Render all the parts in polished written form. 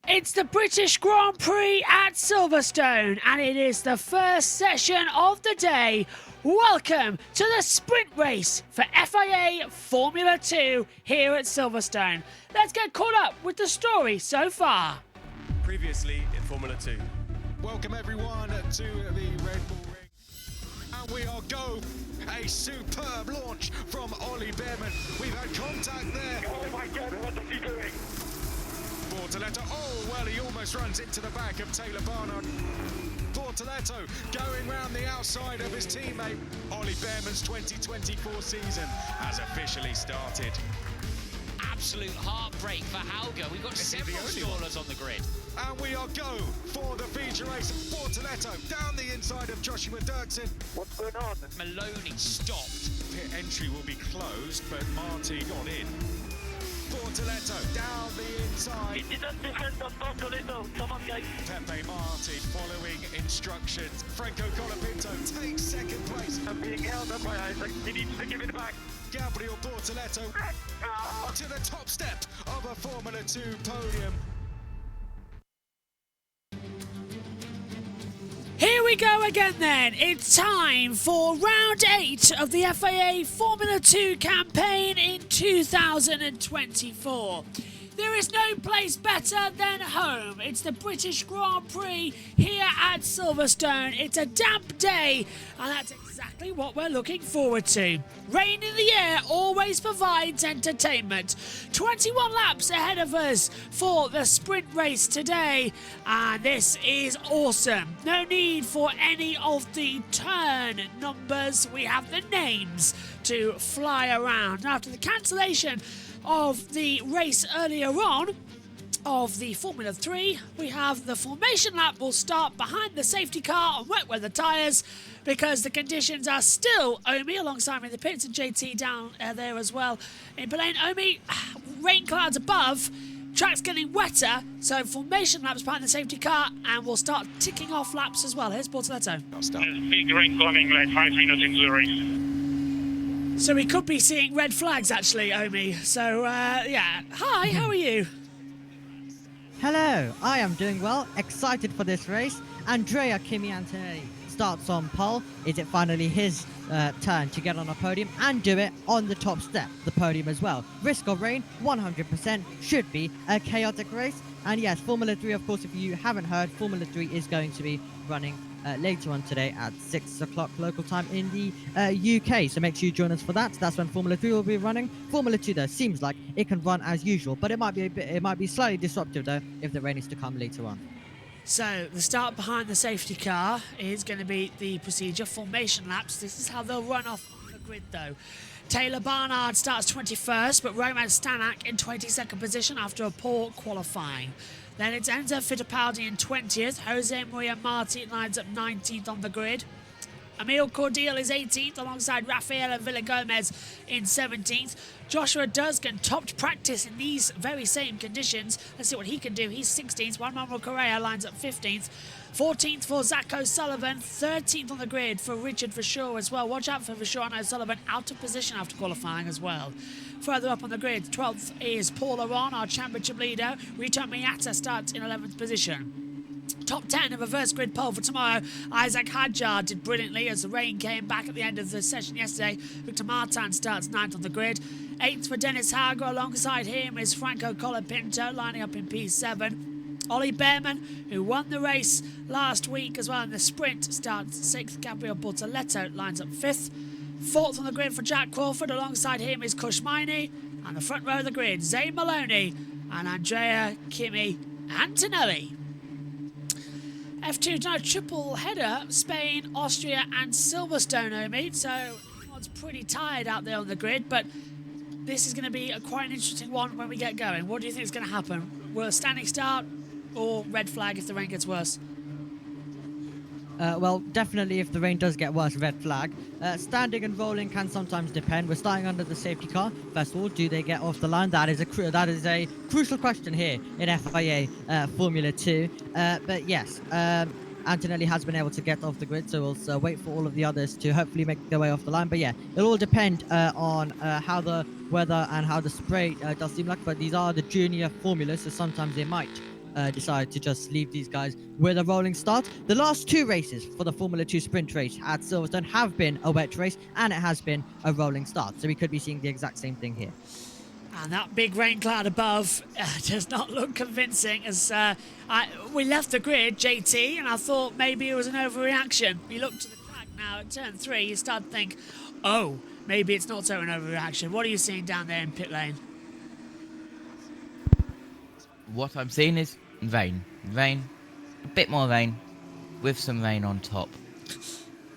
It's the British Grand Prix at Silverstone, and it is the first session of the day. Welcome to the sprint race for FIA Formula 2 here at Silverstone. Let's get caught up with the story so far. Previously in Formula 2. Welcome everyone to the Red Bull Ring. And we are go. A superb launch from Ollie Behrman. We've had contact there. Oh my God, what is he doing? Bortoletto, oh well, he almost runs into the back of Taylor Barnard. Bortoletto going round the outside of his teammate. Ollie Behrman's 2024 season has officially started. Absolute heartbreak for Hauger. We've got several stallers on the grid. And we are go for the feature race. Bortoletto down the inside of Joshua Dirksen. What's going on? Maloney stopped. Pit entry will be closed, but Marty got in. Bortoletto down the inside. He didn't defend the Bortoletto. Come on, guys. Pepe Marti following instructions. Franco Colapinto takes second place. I'm being held up by Isaac. He needs to give it back. Gabriel Bortoletto to the top step of a Formula 2 podium. Here we go again then. It's time for round 8 of the FIA Formula 2 campaign in 2024. There is no place better than home. It's the British Grand Prix here at Silverstone. It's a damp day, and that's exactly what we're looking forward to. Rain in the air always provides entertainment. 21 laps ahead of us for the sprint race today, and this is awesome. No need for any of the turn numbers. We have the names to fly around. After the cancellation of the race earlier on of the Formula 3, we have the formation lap will start behind the safety car on wet weather tyres because the conditions are still Omi alongside me in the pits and JT down there as well in Bahrain. Omi, rain clouds above, track's getting wetter, so formation laps behind the safety car, and we'll start ticking off laps as well. Here's Bortoletto. Big rain coming like 5 minutes into the race. So we could be seeing red flags actually, Omi. So, yeah. Hi, how are you? Hello, I am doing well, excited for this race. Andrea Kimi Antonelli starts on pole. Is it finally his turn to get on a podium and do it on the top step, the podium as well? Risk of rain, 100%, should be a chaotic race. And yes, Formula 3, of course, if you haven't heard, Formula 3 is going to be running later on today at 6 o'clock local time in the UK. So make sure you join us for that. That's when Formula 3 will be running. Formula 2 though seems like it can run as usual, but it might be slightly disruptive though if the rain is to come later on. So the start behind the safety car is going to be the procedure, formation laps. This is how they'll run off the grid though. Taylor Barnard starts 21st, but Roman Stanak in 22nd position after a poor qualifying. Then it's Enzo Fittipaldi in 20th. Jose Maria Marti lines up 19th on the grid. Emil Cordial is 18th alongside Rafael Villagomez in 17th. Joshua Duzgan topped practice in these very same conditions. Let's see what he can do. He's 16th. Juan Manuel Correa lines up 15th. 14th for Zach O'Sullivan. 13th on the grid for Richard Verschoor as well. Watch out for Verschoor and O'Sullivan out of position after qualifying as well. Further up on the grid, 12th is Paul Aron, our championship leader. Rito Miata starts in 11th position. Top 10 of a first grid pole for tomorrow. Isaac Hadjar did brilliantly as the rain came back at the end of the session yesterday. Victor Martin starts 9th on the grid. 8th for Dennis Hauger. Alongside him is Franco Colapinto lining up in P7. Ollie Behrman, who won the race last week as well in the sprint, starts 6th. Gabriel Bortoletto lines up 5th. 4th on the grid for Jack Crawford. Alongside him is Kushmaini. And the front row of the grid, Zane Maloney and Andrea Kimi Antonelli. F2 tonight, triple header, Spain, Austria and Silverstone, Omi. So everyone's pretty tired out there on the grid, but this is going to be quite an interesting one when we get going. What do you think is going to happen? Will a standing start or red flag if the rain gets worse? Well, definitely if the rain does get worse, red flag. Standing and rolling can sometimes depend. We're starting under the safety car. First of all, do they get off the line? That is a crucial question here in FIA Formula 2. But yes, Antonelli has been able to get off the grid, so we'll wait for all of the others to hopefully make their way off the line. But yeah, it'll all depend on how the weather and how the spray does seem like. But these are the junior formulas, so sometimes they might decide to just leave these guys with a rolling start. The last two races for the Formula 2 sprint race at Silverstone have been a wet race, and it has been a rolling start. So we could be seeing the exact same thing here. And that big rain cloud above does not look convincing, as we left the grid, JT, and I thought maybe it was an overreaction. You look to the track now at turn 3, you start to think, oh, maybe it's not so an overreaction. What are you seeing down there in pit lane? What I'm seeing is rain, a bit more rain, with some rain on top.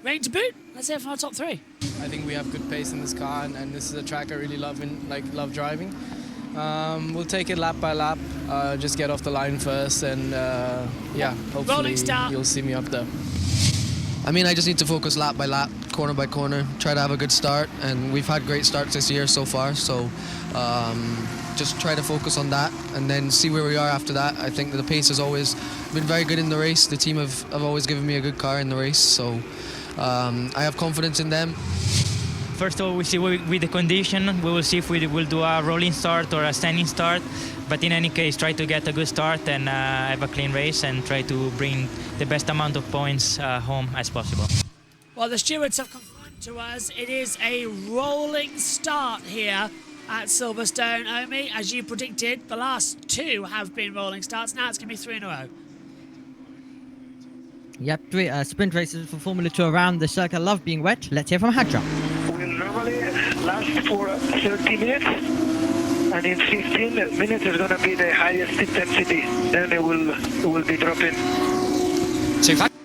Rain to boot? Let's hear from our top 3. I think we have good pace in this car, and this is a track I really love driving. We'll take it lap by lap, just get off the line first, and yeah, hopefully you'll see me up there. I mean, I just need to focus lap by lap, corner by corner, try to have a good start, and we've had great starts this year so far, so just try to focus on that and then see where we are after that. I think that the pace has always been very good in the race. The team have always given me a good car in the race, so I have confidence in them. First of all, we see with the condition, we will see if we will do a rolling start or a standing start. But in any case, try to get a good start and have a clean race and try to bring the best amount of points home as possible. Well, the stewards have confirmed to us it is a rolling start here at Silverstone. Omi, as you predicted, the last 2 have been rolling starts. Now it's going to be 3 in a row. Yep, 3 sprint races for Formula 2 around the circuit love being wet. Let's hear from Hadra. Will normally last for 30 minutes, and in 15 minutes is going to be the highest intensity. Then it will be dropping.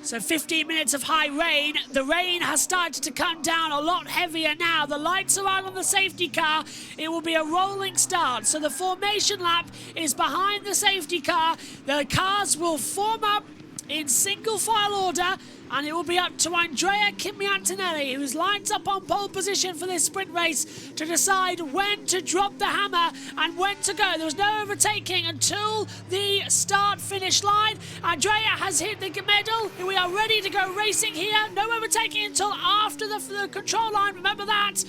So 15 minutes of high rain. The rain has started to come down a lot heavier now. The lights are out on the safety car. It will be a rolling start. So the formation lap is behind the safety car. The cars will form up in single file order, and it will be up to Andrea Kimi Antonelli, who's lined up on pole position for this sprint race, to decide when to drop the hammer and when to go. There was no overtaking until the start-finish line. Andrea has hit the medal. We are ready to go racing here. No overtaking until after the control line. Remember that.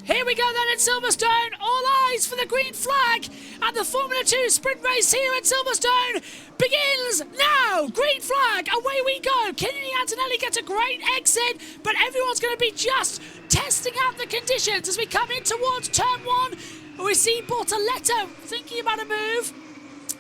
Here we go then at Silverstone. All eyes for the green flag. And the Formula 2 sprint race here at Silverstone begins now. Green flag. Away we go. Kimi Antonelli gets a great exit, but everyone's going to be just testing out the conditions as we come in towards turn 1. We see Bortoletto thinking about a move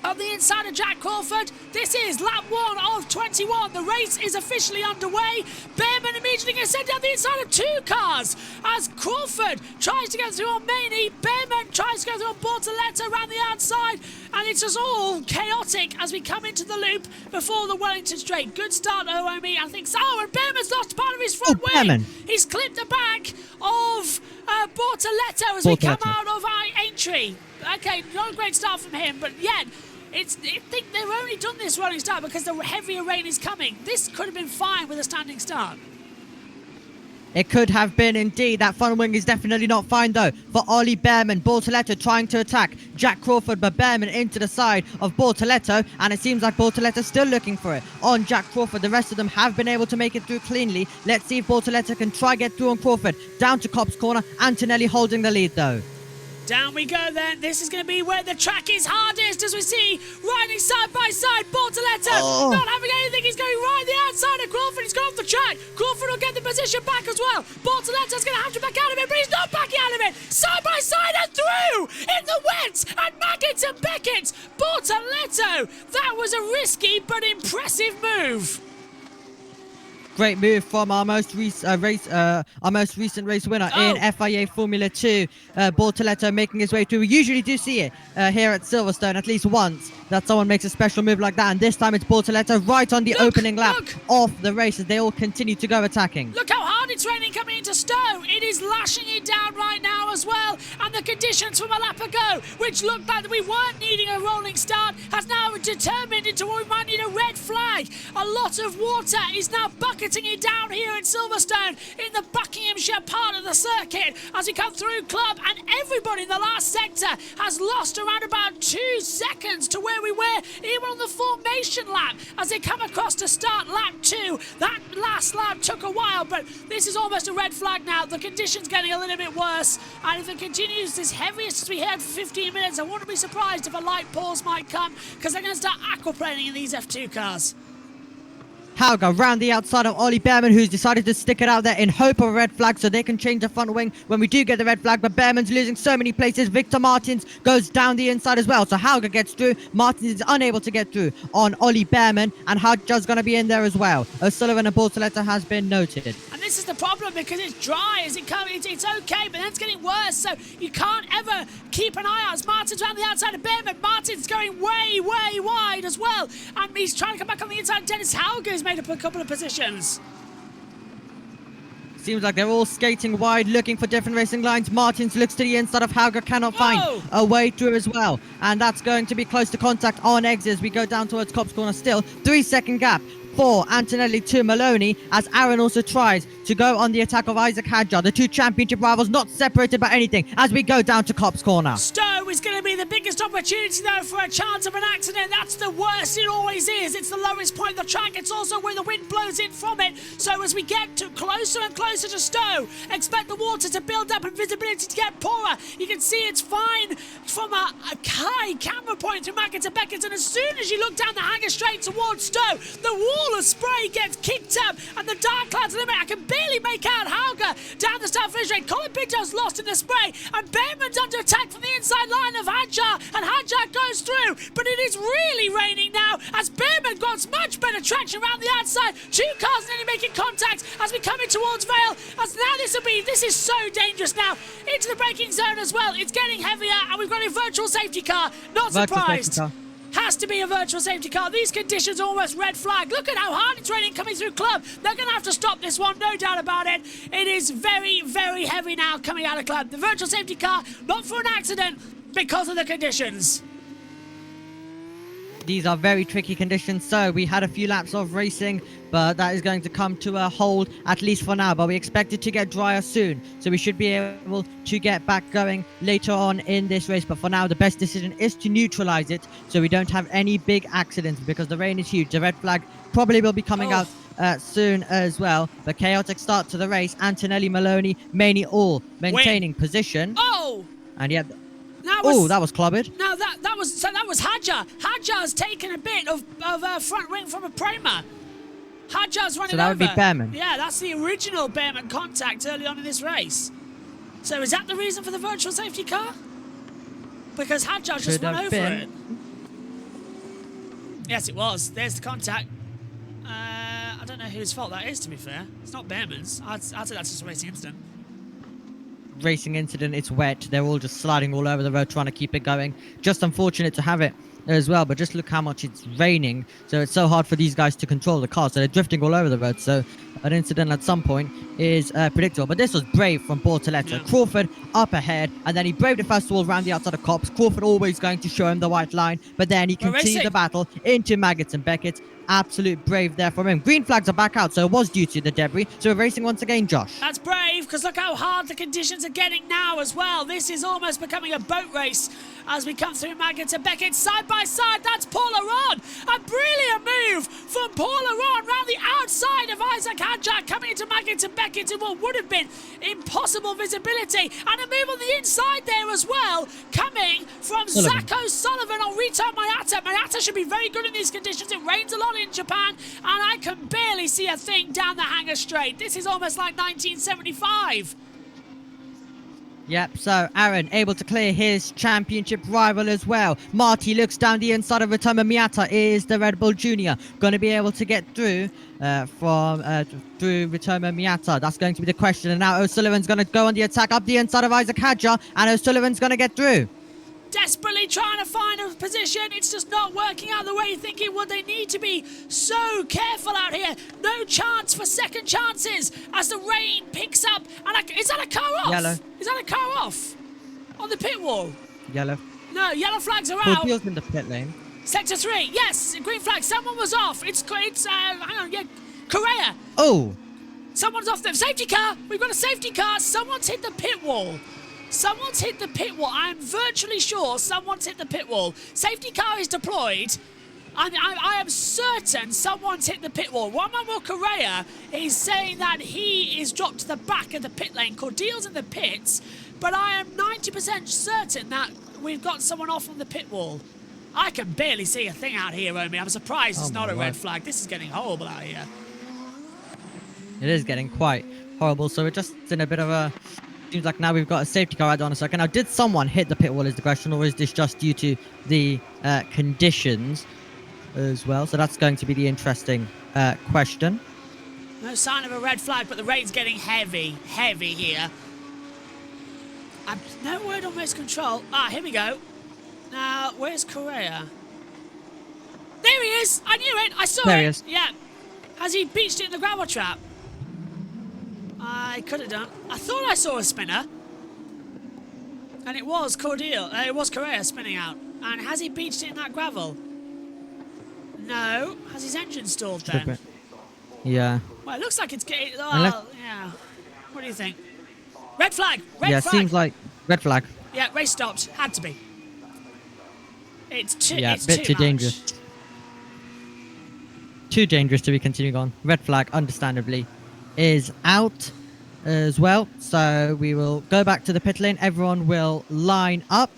on the inside of Jack Crawford. This is lap 1 of 21. The race is officially underway. Behrman immediately gets sent down the inside of 2 cars as Crawford tries to go through on Maney. Behrman tries to go through on Bortoletto around the outside, and it's just all chaotic as we come into the loop before the Wellington Straight. Good start, Oomi. I think so. And Behrman's lost part of his front wing. Behrman. He's clipped the back of Bortoletto as we come out of our entry. Okay, not a great start from him, but yet I think they've only done this rolling start because the heavier rain is coming. This could have been fine with a standing start. It could have been indeed. That front wing is definitely not fine though for Ollie Behrman. Bortoletto trying to attack Jack Crawford, but Behrman into the side of Bortoletto, and it seems like Bortoletto's still looking for it on Jack Crawford. The rest of them have been able to make it through cleanly. Let's see if Bortoletto can try get through on Crawford. Down to Cop's corner. Antonelli holding the lead though. Down we go then. This is going to be where the track is hardest, as we see riding side by side. Bortoletto not having anything. He's going right the outside of Crawford. He's gone off the track. Crawford will get the position back as well. Bortoletto's going to have to back out of it, but he's not backing out of it. Side by side and through in the wet. And Maggett and Beckett. Bortoletto. That was a risky but impressive move. Great move from our most recent race winner in FIA Formula 2, Bortoletto, making his way through. We usually do see it here at Silverstone at least once that someone makes a special move like that, and this time it's Bortoleto right on the opening lap of the race as they all continue to go attacking. Look how hard it's raining coming into Stowe. It is lashing it down right now as well, and the conditions from a lap ago, which looked like we weren't needing a rolling start, has now determined into what we might need a red flag. A lot of water is now bucketing it down here at Silverstone in the Buckinghamshire part of the circuit as we come through Club, and everybody in the last sector has lost around about 2 seconds to where we were even on the formation lap as they come across to start lap 2. That last lap took a while, but this is almost a red flag now. The conditions getting a little bit worse, and if it continues as heavy as we had for 15 minutes, I wouldn't be surprised if a light pause might come because they're going to start aquaplaning in these F2 cars. Hauger round the outside of Ollie Behrman, who's decided to stick it out there in hope of a red flag so they can change the front wing when we do get the red flag, but Behrman's losing so many places. Victor Martins goes down the inside as well, so Hauger gets through. Martins is unable to get through on Ollie Behrman, and Hauger's going to be in there as well. O'Sullivan and Bortoleto has been noted. And this is the problem because it's dry as it comes. It's okay, but then it's getting worse, so you can't ever keep an eye out. As Martins around the outside of Behrman. Martins going way, way wide as well, and he's trying to come back on the inside. Dennis Hauger is made up a couple of positions. Seems like they're all skating wide, looking for different racing lines. Martins looks to the inside of Hauger, cannot find a way through as well. And that's going to be close to contact on exit as we go down towards Cops Corner still. 3-second gap for Antonelli to Maloney as Aaron also tries to go on the attack of Isaac Hadjar. The two championship rivals not separated by anything as we go down to Cops Corner. Stowe is going to be the biggest opportunity though for a chance of an accident. That's the worst it always is. It's the lowest point of the track. It's also where the wind blows in from it. So as we get to closer and closer to Stowe, expect the water to build up and visibility to get poorer. You can see it's fine from a high camera point through Mackett to Beckett, and as soon as you look down the hanger straight towards Stowe, the wall of spray gets kicked up and the dark clouds limit. I can barely make out Hauger down the start finish straight. Colin Pinto's lost in the spray, and Behrman's under attack from the inside line of Hadjar, and Hadjar goes through, but it is really raining now as Behrman got much better traction around the outside. Two cars nearly making contact as we come in towards Vale, as now this is so dangerous now into the braking zone as well. It's getting heavier, and we've got a virtual safety car. Not surprised. Has to be a virtual safety car. These conditions are almost red flag. Look at how hard it's raining coming through Club. They're going to have to stop this one, no doubt about it. It is very, very heavy now coming out of Club. The virtual safety car, not for an accident, because of the conditions. These are very tricky conditions, so we had a few laps of racing, but that is going to come to a hold, at least for now. But we expect it to get drier soon, so we should be able to get back going later on in this race. But for now, the best decision is to neutralize it, so we don't have any big accidents, because the rain is huge. The red flag probably will be coming out soon as well. But chaotic start to the race. Antonelli, Maloney, Maney all maintaining position. And yet... that was clobbered. No, that was Hadjar. Hadjar's taken a bit of front wing from a Prema. Hadjar's running over. So that would be Behrman. Yeah, that's the original Behrman contact early on in this race. So is that the reason for the virtual safety car? Because Hadjar just went over it. Yes, it was. There's the contact. I don't know whose fault that is, to be fair. It's not Behrman's. I'd say that's just a racing incident. Racing incident, it's wet, they're all just sliding all over the road trying to keep it going. Just unfortunate to have it as well, but just look how much it's raining, so it's so hard for these guys to control the car, so they're drifting all over the road. So an incident at some point is predictable, but this was brave from Bortoleto. Crawford up ahead, and then he braved it first of all around the outside of Cops. Crawford always going to show him the white line, but then he continued the battle into Maggots and Beckett. Absolute brave there from him. Green flags are back out, so it was due to the debris. So we're racing once again, Josh. That's brave, because look how hard the conditions are getting now as well. This is almost becoming a boat race as we come through Maggots and Beckett side by side. That's Paula Ron. A brilliant move from Paula Ron round the outside of Isaac Hadjar coming into Maggots and Beckett in what would have been impossible visibility. And a move on the inside there as well, coming from Zach O'Sullivan on Rito Mayata. Mayata should be very good in these conditions. It rains a lot in Japan, and I can barely see a thing down the hanger straight. This is almost like 1975. Yep, so Aaron able to clear his championship rival as well. Marty looks down the inside of Ritomo Miata. Is the Red Bull Junior going to be able to get through through Ritomo Miata? That's going to be the question. And now O'Sullivan's going to go on the attack up the inside of Isaac Hadjar, and O'Sullivan's going to get through. desperately trying to find a position. It's just not working out the way you think it would. They need to be so careful out here. No chance for second chances as the rain picks up. And is that a car off? Yellow. Is that a car off? On the pit wall? Yellow. No, yellow flags are Paul out. Deal's in the pit lane. Sector 3, yes, green flag. Someone was off. Hang on, yeah, Correa. Oh! Someone's off there. Safety car. We've got a safety car. Someone's hit the pit wall. Someone's hit the pit wall. I'm virtually sure someone's hit the pit wall. Safety car is deployed. I am certain someone's hit the pit wall. Juan Manuel Correa is saying that he is dropped to the back of the pit lane. Cordeel's in the pits, but I am 90% certain that we've got someone off on the pit wall. I can barely see a thing out here, Romy. I'm surprised it's not a red flag. This is getting horrible out here. It is getting quite horrible, so we're just in a bit of a... Seems like now we've got a safety car right on a second. Now, did someone hit the pit wall is the question, or is this just due to the conditions as well? So that's going to be the interesting question. No sign of a red flag, but the rain's getting heavy here. No word on race control. Here we go. Now, where's Correa? There he is! I knew it! I saw it! There he is. Yeah. Has he beached it in the gravel trap? I could have done. I thought I saw a spinner. And it was it was Correa spinning out. And has he beached it in that gravel? No. Has his engine stalled then? Yeah. Well, it looks like it's getting... yeah. What do you think? Red flag! Red flag! Seems like red flag. Yeah, race stopped. Had to be. It's too too dangerous. Too dangerous to be continuing on. Red flag, understandably, is out as well. So we will go back to the pit lane. Everyone will line up.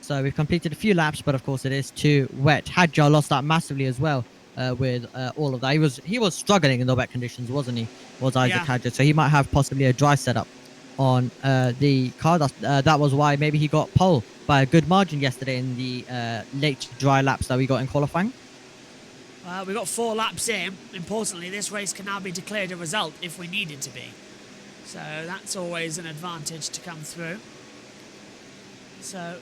So we've completed a few laps, but of course it is too wet. Hadjar lost that massively as well with all of that. He was struggling in the wet conditions, wasn't he? Was Isaac Hadjar? So he might have possibly a dry setup on the car. That was why maybe he got pole by a good margin yesterday in the late dry laps that we got in qualifying. We got 4 laps in. Importantly, this race can now be declared a result if we need it to be. So that's always an advantage to come through. So,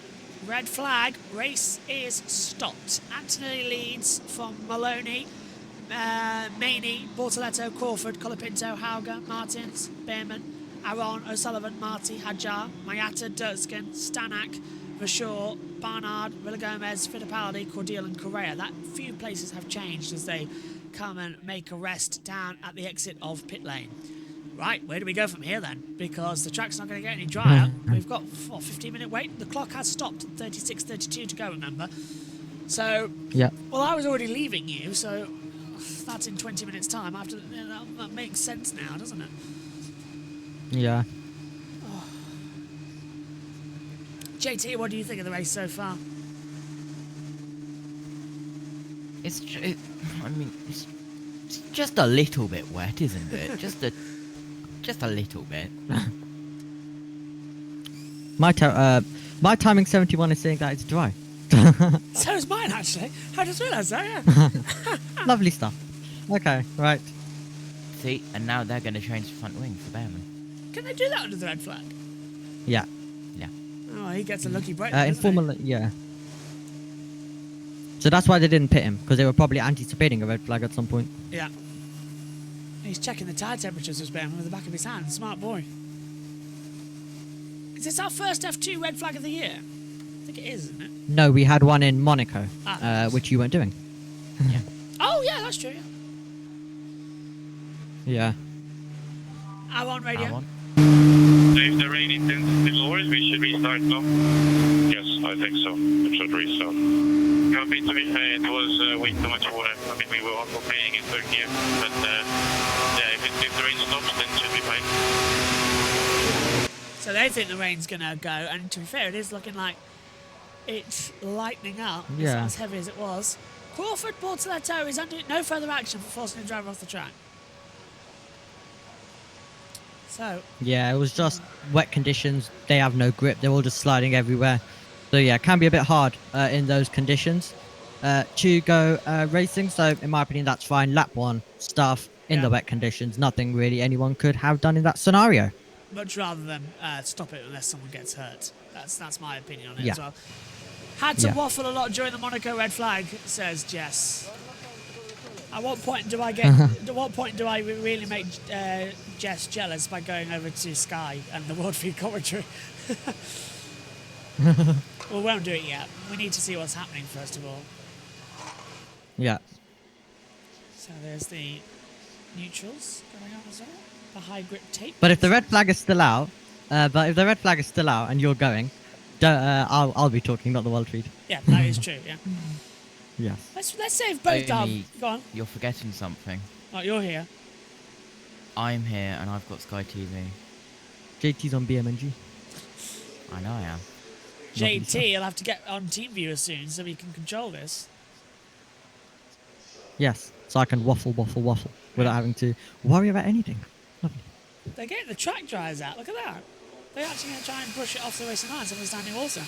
red flag, race is stopped. Anthony leads from Maloney, Maney, Bortoletto, Crawford, Colapinto, Hauger, Martins, Behrman, Aron, O'Sullivan, Marty, Hadjar, Mayata, Durskin, Stanak, Vashaw, Barnard, Villagomez, Fittipaldi, Cordeal and Correa. That few places have changed as they come and make a rest down at the exit of pit lane. Right, where do we go from here then? Because the track's not going to get any drier. We've got 15-minute wait. The clock has stopped at 36:32 to go, remember? So, yeah. Well, I was already leaving you, so that's in 20 minutes' time. After that makes sense now, doesn't it? Yeah. Oh. JT, what do you think of the race so far? It's just a little bit wet, isn't it? just a little bit. My timing 71 is saying that it's dry. So is mine, actually. I just realised that, yeah. Lovely stuff. Okay, right. See, and now they're going to change the front wing for Behrman. Can they do that under the red flag? Yeah. Yeah. Oh, he gets a lucky break. In Formula, yeah. So that's why they didn't pit him, because they were probably anticipating a red flag at some point. Yeah. He's checking the tyre temperatures as Behrman with the back of his hand. Smart boy. Is this our first F2 red flag of the year? I think it is, isn't it? No, we had one in Monaco, nice. which you weren't doing. Yeah. Oh, yeah, that's true. Yeah. I'm on radio. So if the rain intensity lowers, we should restart now? Yes, I think so. We should restart. To be fair, it was way too much water. I mean, we were all complaining in Turkey, but yeah, if the rain stops, then it should be fine. So they think the rain's going to go, and to be fair, it is looking like it's lightening up. It's not as heavy as it was. Crawford Bortoletto is under no further action for forcing the driver off the track. So. Yeah, it was just wet conditions. They have no grip. They're all just sliding everywhere. So yeah, it can be a bit hard in those conditions to go racing. So in my opinion, that's fine. Lap 1 stuff in the wet conditions. Nothing really anyone could have done in that scenario. Much rather than stop it unless someone gets hurt. That's my opinion on it as well. Had to waffle a lot during the Monaco red flag, says Jess. At what point do I really make Jess jealous by going over to Sky and the World Feed commentary? Well, we won't do it yet. We need to see what's happening first of all. Yeah. So there's the neutrals going on as well. The high grip tape. But if the red flag is still out, and you're going, I'll be talking, not the World Feed. Yeah, that is true. Yeah. Yes. Let's say if both are. Go on. You're forgetting something. Oh, you're here. I'm here and I've got Sky TV. JT's on BMNG. I know I am. JT, you'll have to get on TeamViewer soon so we can control this. Yes, so I can waffle without having to worry about anything. Lovely. They're getting the track dryers out. Look at that. They're actually going to try and brush it off the racing lines if we're standing water.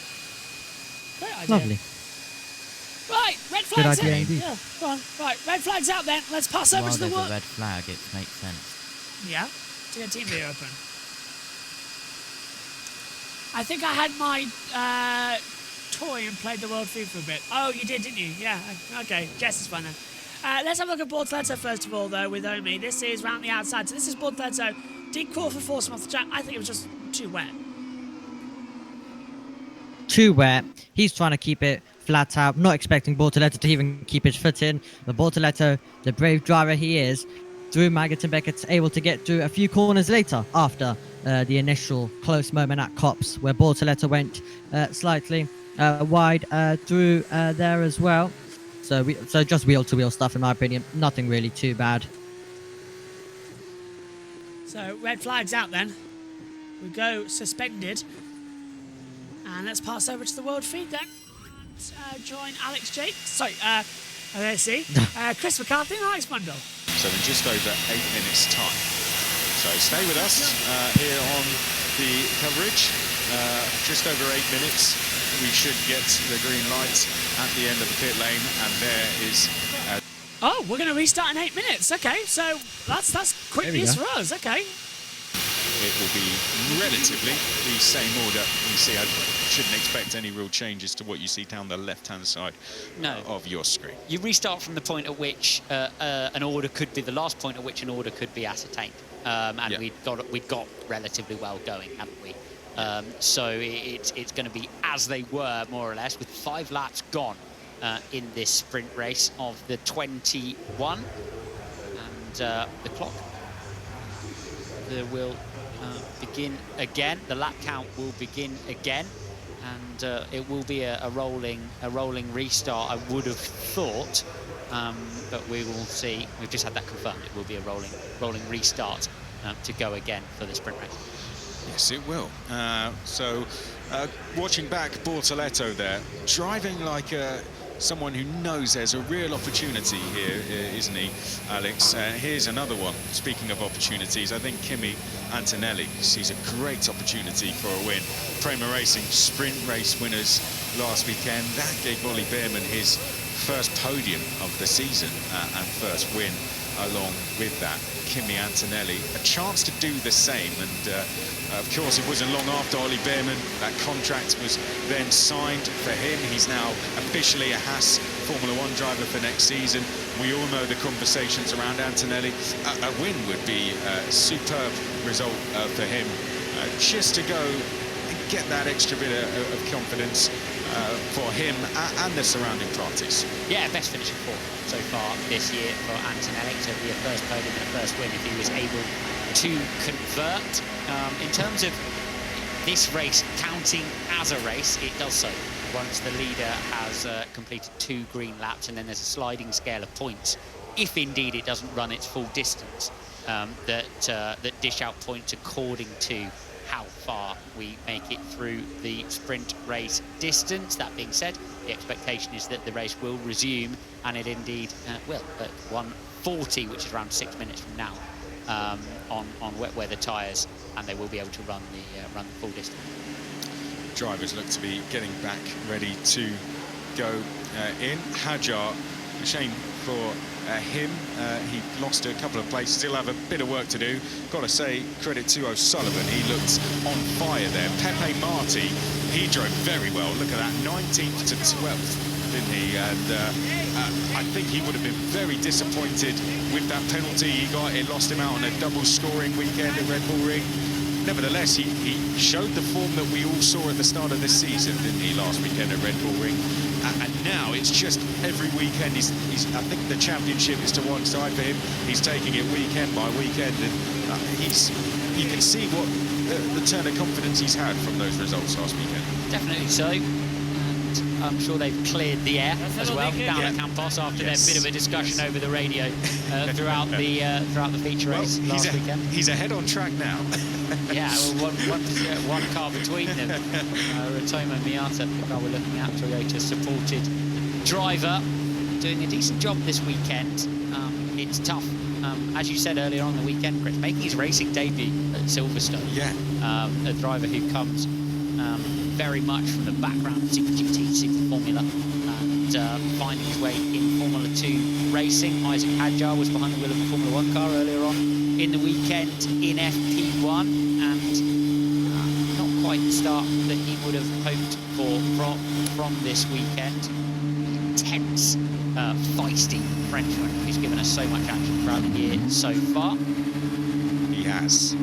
Great idea. Lovely. Right, red flag's idea out. indeed. Yeah, go on. Right, red flag's out then. Let's pass over to the Well, world. there's a red flag, it makes sense. Yeah, to get TeamViewer open. I think I had my toy and played the World Feed for a bit. Oh, you did, didn't you? Yeah, okay. Jess is fine then. Let's have a look at Bortoleto first of all, though, with Omi. This is round the outside. So this is Bortoleto. Did call for force him off the track. I think it was just too wet. Too wet. He's trying to keep it flat out, not expecting Bortoleto to even keep his foot in. But Bortoleto, the brave driver he is, through Magaton Beckett's able to get through a few corners later after the initial close moment at Copse, where Bortoleto went slightly wide through there as well. So just wheel-to-wheel stuff in my opinion. Nothing really too bad. So red flag's out then. We go suspended. And let's pass over to the World Feed then. And join Alex Jake. Sorry, let's see. Chris McCarthy and Alex Bundle. So in just over 8 minutes time. So stay with us here on the coverage. Just over 8 minutes. We should get the green light at the end of the pit lane, and there is. Oh, we're going to restart in 8 minutes. Okay, so that's quick news for us. Okay. It will be relatively the same order. You see, I shouldn't expect any real changes to what you see down the left-hand side of your screen. You restart from the point at which an order could be the last point at which an order could be ascertained, and we'd got relatively well going, haven't we? So it's going to be as they were, more or less, with 5 laps gone in this sprint race of the 21, and the clock will begin again. The lap count will begin again, and it will be a rolling restart, I would have thought, but we will see. We've just had that confirmed. It will be a rolling restart to go again for the sprint race. Yes, it will. Watching back Bortoleto there, driving like someone who knows there's a real opportunity here, isn't he, Alex? Here's another one. Speaking of opportunities, I think Kimi Antonelli sees a great opportunity for a win. Prema Racing sprint race winners last weekend. That gave Ollie Behrman his first podium of the season and first win along with that. Kimi Antonelli, a chance to do the same, and of course it wasn't long after Ollie Behrman that contract was then signed for him. He's now officially a Haas Formula 1 driver for next season. We all know the conversations around Antonelli. A win would be a superb result for him, just to go and get that extra bit of confidence for him and the surrounding parties. Yeah, best finish of 4 so far this year for Antonelli. So it'll be a first podium and a first win if he was able to convert. In terms of this race counting as a race, it does so once the leader has completed 2 green laps, and then there's a sliding scale of points if indeed it doesn't run its full distance, that dish out points according to how far we make it through the sprint race distance. That being said, the expectation is that the race will resume, and it indeed will, at 1:40, which is around 6 minutes from now, on wet weather tyres, and they will be able to run the full distance. Drivers look to be getting back ready to go in. Hajar, a shame for him. He lost a couple of places. He'll have a bit of work to do. Got to say credit to O'Sullivan. He looked on fire there. Pepe Marti, he drove very well. Look at that, 19th to 12th, didn't he? And I think he would have been very disappointed with that penalty he got. It lost him out on a double scoring weekend at Red Bull Ring. Nevertheless, he showed the form that we all saw at the start of this season, didn't he, last weekend at Red Bull Ring? And now it's just every weekend. I think the championship is to one side for him. He's taking it weekend by weekend, and you can see what the turn of confidence he's had from those results last weekend. Definitely so. And I'm sure they've cleared the air as well down at Campos after their bit of a discussion over the radio throughout the feature race last weekend. He's ahead on track now. Yeah, well, one car between them. Rotoma Miata, the car we're looking at, Toyota supported driver, doing a decent job this weekend. It's tough, as you said earlier on the weekend, Chris, making his racing debut at Silverstone. Yeah. A driver who comes very much from the background of Super GT, Super Formula, and finding his way in Formula 2 racing. Isaac Hadjar was behind the wheel of a Formula 1 car earlier on in the weekend in FP1, and not quite the start that he would have hoped for from this weekend. Intense, feisty Frenchman who's given us so much action throughout the year so far. He has,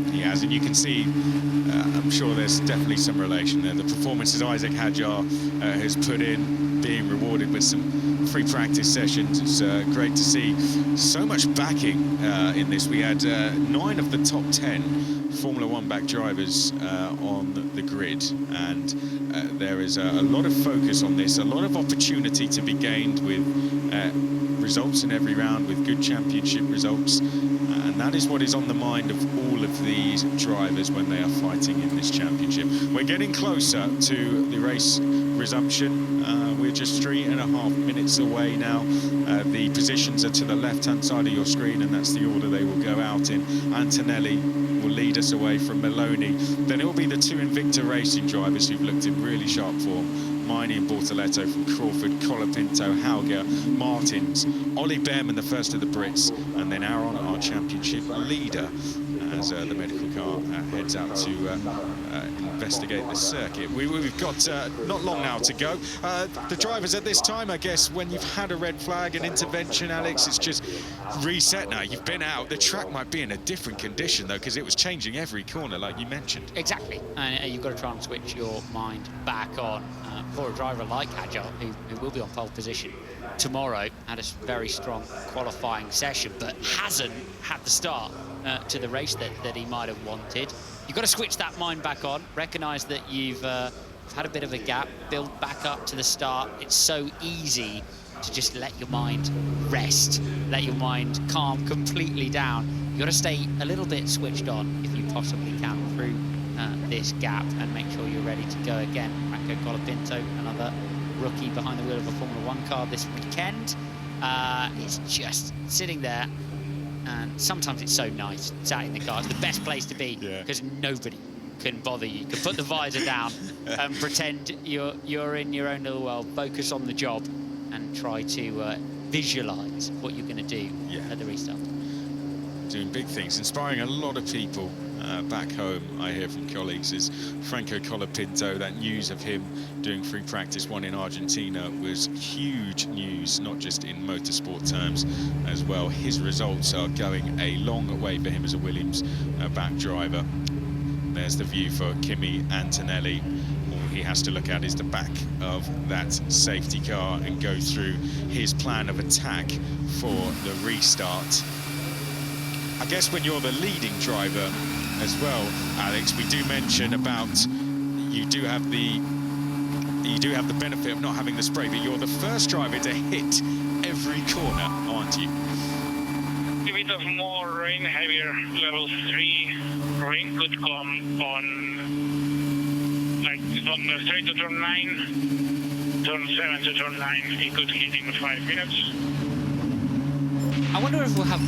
and you can see, I'm sure there's definitely some relation there. The performances Isaac Hadjar has put in, being rewarded with some free practice sessions, it's great to see so much backing in this. We had 9 of the top 10 Formula 1 back drivers on the grid, and there is a lot of focus on this, a lot of opportunity to be gained with results in every round, with good championship results, and that is what is on the mind of all of these drivers when they are fighting in this championship. We're getting closer to the race resumption. We're just 3.5 minutes away now. The positions are to the left-hand side of your screen, and that's the order they will go out in. Antonelli will lead us away from Maloney. Then it will be the 2 Invicta Racing drivers who've looked in really sharp form. Miney and Bortoletto from Crawford, Colapinto, Hauger, Martins, Ollie Behrman, the first of the Brits, and then Aaron, our championship leader, as the medical car heads out to investigate the circuit. We've got not long now to go. The drivers at this time, I guess, when you've had a red flag, an intervention, Alex, it's just reset now. You've been out. The track might be in a different condition, though, because it was changing every corner, like you mentioned. Exactly. And you've got to try and switch your mind back on. For a driver like Hadjar, who will be on pole position tomorrow, had a very strong qualifying session, but hasn't had the start to the race that he might have wanted. You've got to switch that mind back on, recognise that you've had a bit of a gap, build back up to the start. It's so easy to just let your mind rest, let your mind calm completely down. You've got to stay a little bit switched on if you possibly can through this gap, and make sure you're ready to go again. Franco Colapinto, another rookie behind the wheel of a Formula 1 car this weekend, is just sitting there, and sometimes it's so nice sat in the car. It's the best place to be, because nobody can bother you. You can put the visor down and pretend you're in your own little world, focus on the job, and try to visualise what you're going to do at the restart. Doing big things, inspiring a lot of people back home. I hear from colleagues is Franco Colapinto. That news of him doing free practice 1 in Argentina was huge news, not just in motorsport terms as well. His results are going a long way for him as a Williams back driver. There's the view for Kimi Antonelli. All he has to look at is the back of that safety car and go through his plan of attack for the restart. I guess when you're the leading driver as well, Alex, we do mention about you do have the benefit of not having the spray, but you're the first driver to hit every corner, aren't you? A bit of more rain, heavier level 3 rain could come on, like from the straight to turn 9, turn 7 to turn 9. It could hit in 5 minutes. I wonder if we'll have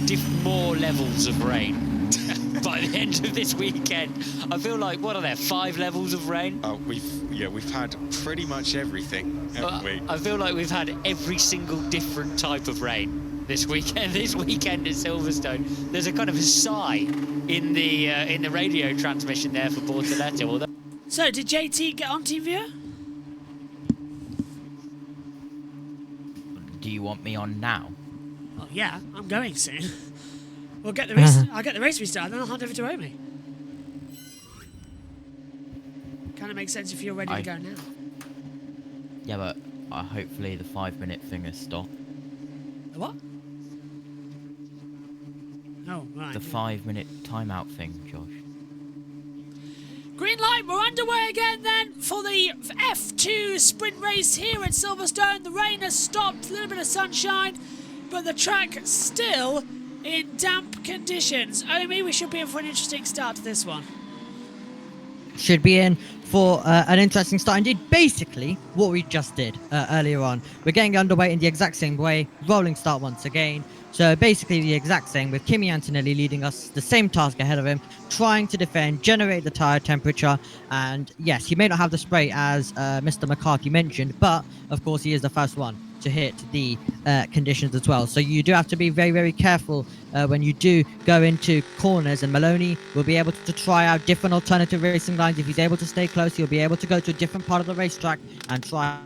more levels of rain by the end of this weekend. I feel like, what are there, 5 levels of rain? We've had pretty much everything, haven't we? I feel like we've had every single different type of rain. this weekend. This weekend in Silverstone, there's a kind of a sigh in the radio transmission there for Bortoleto. Although, so did JT get on TeamViewer? Do you want me on now? Oh yeah, I'm going soon. We'll get the race. I'll get the race restarted, then I'll hand over to Omi. Kind of makes sense if you're ready to go now. Yeah, but hopefully the 5-minute thing has stopped. The what? Oh, right. The 5-minute timeout thing, Josh. Green light, we're underway again then for the F2 sprint race here at Silverstone. The rain has stopped, a little bit of sunshine, but the track still in damp conditions. Omi, we should be in for an interesting start to this one. Should be in for an interesting start indeed. Basically, what we just did earlier on. We're getting underway in the exact same way. Rolling start once again. So basically the exact same, with Kimi Antonelli leading us the same task ahead of him, trying to defend, generate the tyre temperature, and yes, he may not have the spray as Mr. McCarthy mentioned, but of course he is the first one to hit the conditions as well. So you do have to be very, very careful when you do go into corners, and Maloney will be able to try out different alternative racing lines. If he's able to stay close, he'll be able to go to a different part of the racetrack and trying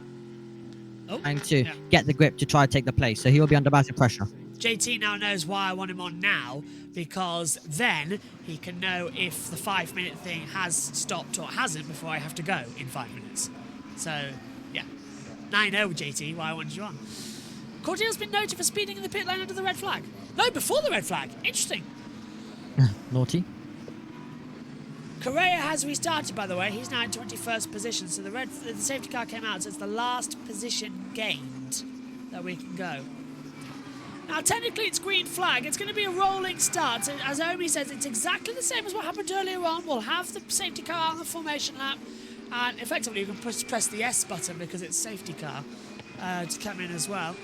to get the grip to try to take the place. So he will be under massive pressure. JT now knows why I want him on now, because then he can know if the 5-minute thing has stopped or hasn't before I have to go in 5 minutes. So, yeah. Now I know, JT, why I wanted you on. Cordeel's been noted for speeding in the pit lane under the red flag. No, before the red flag. Interesting. Naughty. Correa has restarted, by the way. He's now in 21st position. So the safety car came out, so it's the last position gained that we can go. Now, technically, it's green flag. It's going to be a rolling start. So, as Omi says, it's exactly the same as what happened earlier on. We'll have the safety car on the formation lap. And effectively, you can press the S button because it's safety car to come in as well.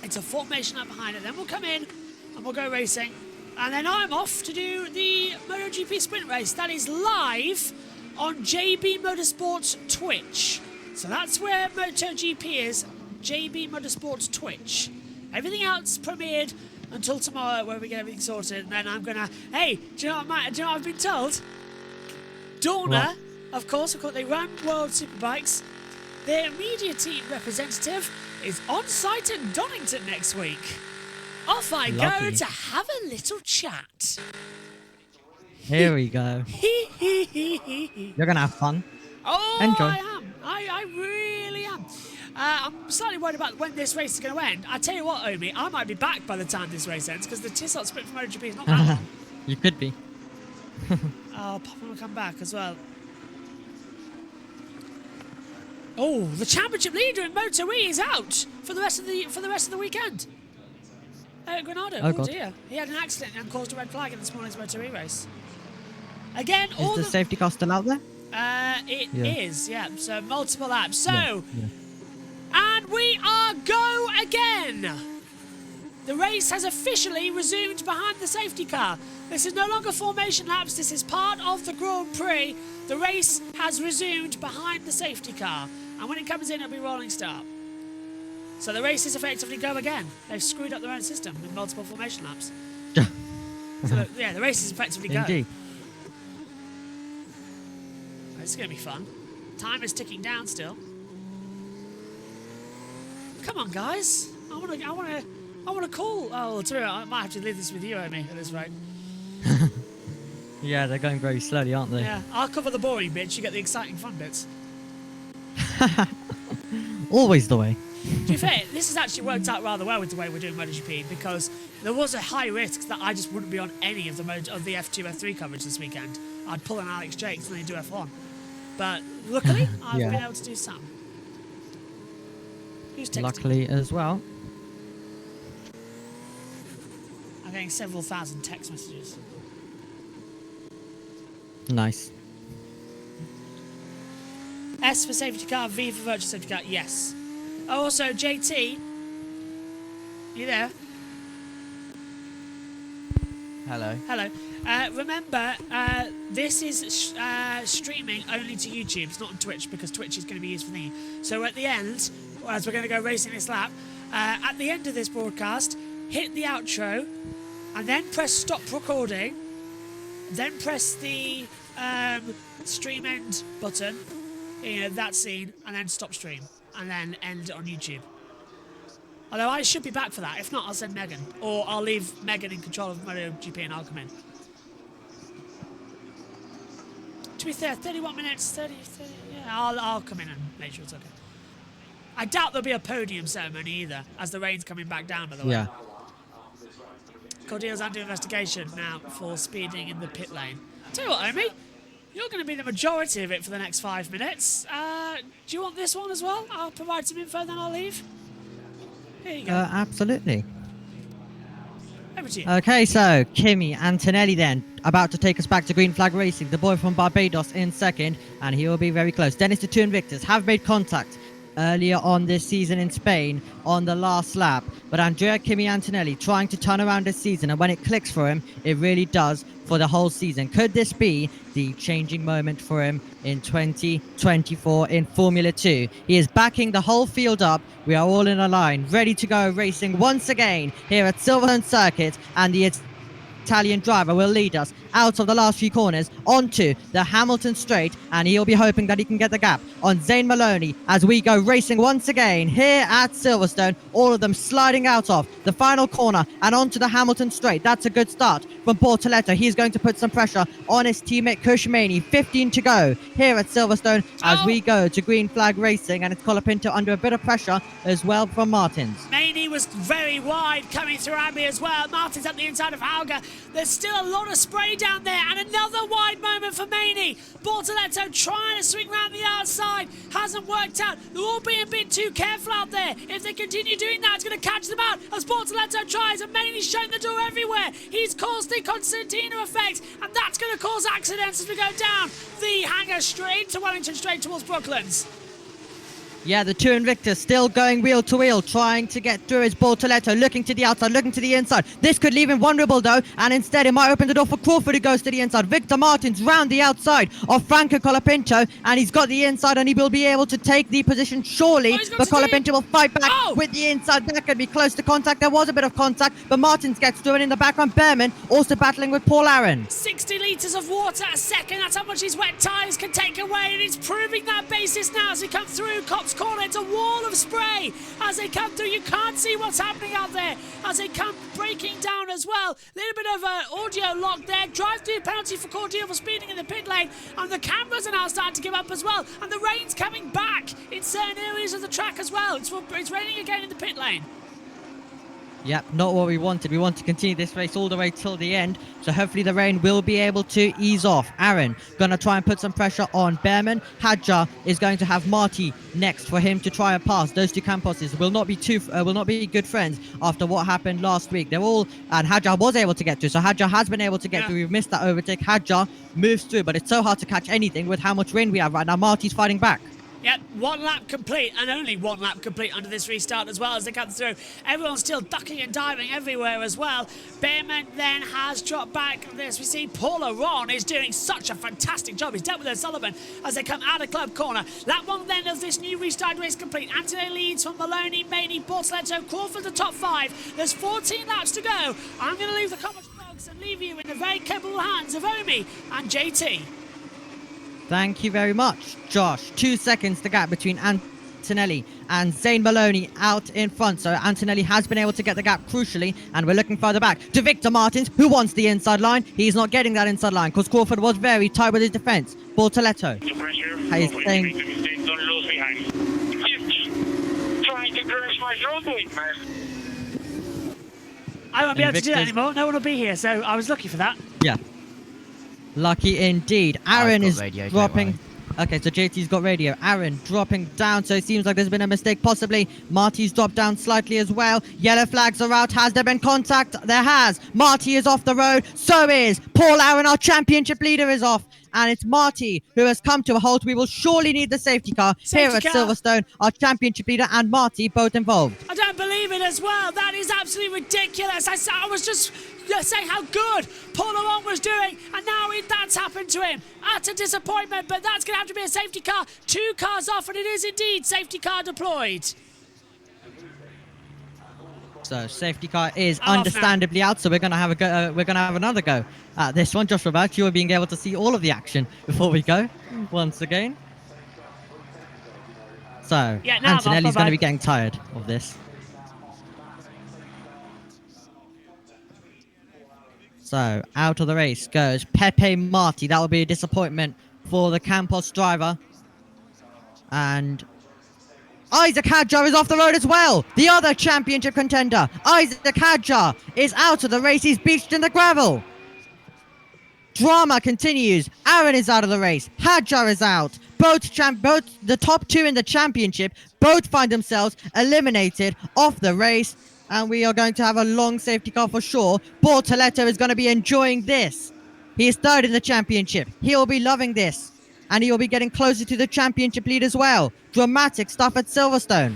It's a formation lap behind it. Then we'll come in and we'll go racing. And then I'm off to do the MotoGP sprint race. That is live on JBMotorsports Twitch. So that's where MotoGP is. JBMotorsports Twitch. Everything else premiered until tomorrow, where we get everything sorted, and then I'm gonna. Hey, do you know what I've been told? Dorna, of course, they run World Superbikes. Their media team representative is on site in Donington next week. Off I go to have a little chat. Here we go. You're gonna have fun. Oh, enjoy. I am. I really am. I'm slightly worried about when this race is going to end. I tell you what, Omi, I might be back by the time this race ends, because the Tissot sprint for MotoGP is not that long. You could be. Oh, Papa will come back as well. Oh, the championship leader in Moto E is out for the rest of the weekend. Granado. Oh dear, he had an accident and caused a red flag in this morning's Moto E race. Again, is the safety car still out there? It is, yeah. So multiple laps. So. Yeah. And we are go again! The race has officially resumed behind the safety car. This is no longer formation laps, this is part of the Grand Prix. The race has resumed behind the safety car. And when it comes in, it'll be rolling start. So the race is effectively go again. They've screwed up their own system with multiple formation laps. So yeah, the race is effectively go. Indeed. This is going to be fun. Time is ticking down still. Come on, guys! I want to call. Oh, true. I might have to leave this with you, Omi, at this rate. Yeah, they're going very slowly, aren't they? Yeah, I'll cover the boring bits. You get the exciting, fun bits. Always the way. To be fair, this has actually worked out rather well with the way we're doing MotoGP, because there was a high risk that I just wouldn't be on any of the F2, F3 coverage this weekend. I'd pull an Alex Jakes and then do F1. But luckily, I've been able to do some. Luckily as well. I'm getting several thousand text messages. Nice. S for safety car, V for virtual safety car, yes. Oh, also, JT, you there? Hello. Hello. Remember, this is streaming only to YouTube. It's not on Twitch, because Twitch is going to be used for me. So at the end, as we're going to go racing this lap, at the end of this broadcast, hit the outro, and then press stop recording, then press the stream end button, that scene, and then stop stream, and then end it on YouTube. Although I should be back for that. If not, I'll send Megan, or I'll leave Megan in control of MotoGP and I'll come in. To be fair, 31 minutes, 30, yeah, I'll come in and make sure it's okay. I doubt there'll be a podium ceremony either, as the rain's coming back down, by the way. Yeah. Cordille's under investigation now for speeding in the pit lane. Tell you what, Omi, you're going to be the majority of it for the next 5 minutes. Do you want this one as well? I'll provide some info, then I'll leave. Here you go. Absolutely. Over to you. Okay, so Kimi Antonelli then about to take us back to green flag racing. The boy from Barbados in second, and he will be very close. Dennis, the two Invictus have made contact earlier on this season in Spain on the last lap, but Andrea Kimi Antonelli trying to turn around this season, and when it clicks for him, it really does for the whole season. Could this be the changing moment for him in 2024 in Formula 2? He is backing the whole field up. We are all in a line, ready to go racing once again here at Silverstone Circuit, and the Italian driver will lead us out of the last few corners onto the Hamilton Straight, and he'll be hoping that he can get the gap on Zane Maloney as we go racing once again here at Silverstone. All of them sliding out of the final corner and onto the Hamilton Straight. That's a good start from Bortoletto. He's going to put some pressure on his teammate Kushmani. 15 to go here at Silverstone as we go to green flag racing, and it's Colapinto under a bit of pressure as well from Martins. Maney was very wide coming through Abbey as well. Martins up the inside of Hauger. There's still a lot of spray down there, and another wide moment for Maney. Bortoletto trying to swing round the outside. Hasn't worked out. They're all being a bit too careful out there. If they continue doing that, it's going to catch them out as Bortoletto tries, and Maney's showing the door everywhere. He's caused the Constantino effect, and that's going to cause accidents as we go down the hangar straight to Wellington Straight towards Brooklands. Yeah, the two Invictus still going wheel to wheel, trying to get through his Bortoletto, looking to the outside, looking to the inside. This could leave him vulnerable though, and instead it might open the door for Crawford, who goes to the inside. Victor Martins round the outside of Franco Colapinto, and he's got the inside, and he will be able to take the position surely, but Colapinto will fight back with the inside. That could be close to contact. There was a bit of contact, but Martins gets through, and in the background, Behrman also battling with Paul Aaron. 60 litres of water a second, that's how much his wet tyres can take away, and it's proving that basis now as he comes through Cops Corner. It's a wall of spray as they come through. You can't see what's happening out there as they come breaking down as well. A little bit of audio lock there. Drive-through penalty for Cordial for speeding in the pit lane, and the cameras are now starting to give up as well, and the rain's coming back in certain areas of the track as well. It's raining again in the pit lane. Yep, not what we wanted. We want to continue this race all the way till the end, so hopefully the rain will be able to ease off. Aaron gonna try and put some pressure on Behrman. Hadjar is going to have Marty next for him to try and pass. Those two Camposes will not be good friends after what happened last week. They're all, and Hadjar was able to get through, so Hadjar has been able to get through. We've missed that overtake. Hadjar moves through, but it's so hard to catch anything with how much rain we have right now. Marty's fighting back. Yep, one lap complete, and only one lap complete under this restart as well as they come through. Everyone's still ducking and diving everywhere as well. Behrman then has dropped back this. We see Paul Aron is doing such a fantastic job. He's dealt with O'Sullivan as they come out of Club Corner. Lap one then of this new restart race complete. Anthony leads from Maloney, Maney, Bortoletto, Crawford the top five. There's 14 laps to go. I'm going to leave the comments box and leave you in the very capable hands of Omi and JT. Thank you very much, Josh. 2 seconds the gap between Antonelli and Zane Maloney out in front. So Antonelli has been able to get the gap crucially, and we're looking further back to Victor Martins, who wants the inside line. He's not getting that inside line because Crawford was very tight with his defense. Bortoletto. He's saying, don't lose behind. Trying to crash my roadway, man. I won't be able to do that anymore. No one will be here, so I was lucky for that. Yeah. Lucky indeed. Aaron is radio, dropping. Okay, so JT's got radio. Aaron dropping down, so it seems like there's been a mistake possibly. Marty's dropped down slightly as well. Yellow flags are out. Has there been contact? There has. Marty is off the road. So is Paul Aaron. Our championship leader is off. And it's Marty who has come to a halt. We will surely need the safety car here at Silverstone. Our championship leader and Marty both involved. I don't believe it as well. That is absolutely ridiculous. I was just saying how good Paul Aron was doing, and now that's happened to him. Utter disappointment, but that's going to have to be a safety car. 2 cars off, and it is indeed safety car deployed. So safety car is Off now. understandably out. So we're gonna have a go. We're gonna have another go at this one. Just about you are being able to see all of the action before we go once again. So Yeah, now I'm off, Antonelli's going bye-bye. to be getting tired of this. So out of the race goes Pepe Marti. That will be a disappointment for the Campos driver. And Isaac Hadjar is off the road as well. The other championship contender, Isaac Hadjar, is out of the race. He's beached in the gravel. Drama continues. Aaron is out of the race. Hadjar is out. Both the top two in the championship both find themselves eliminated off the race. And we are going to have a long safety car for sure. Bortoletto is going to be enjoying this. He is third in the championship. He will be loving this. And he will be getting closer to the championship lead as well. Dramatic stuff at Silverstone.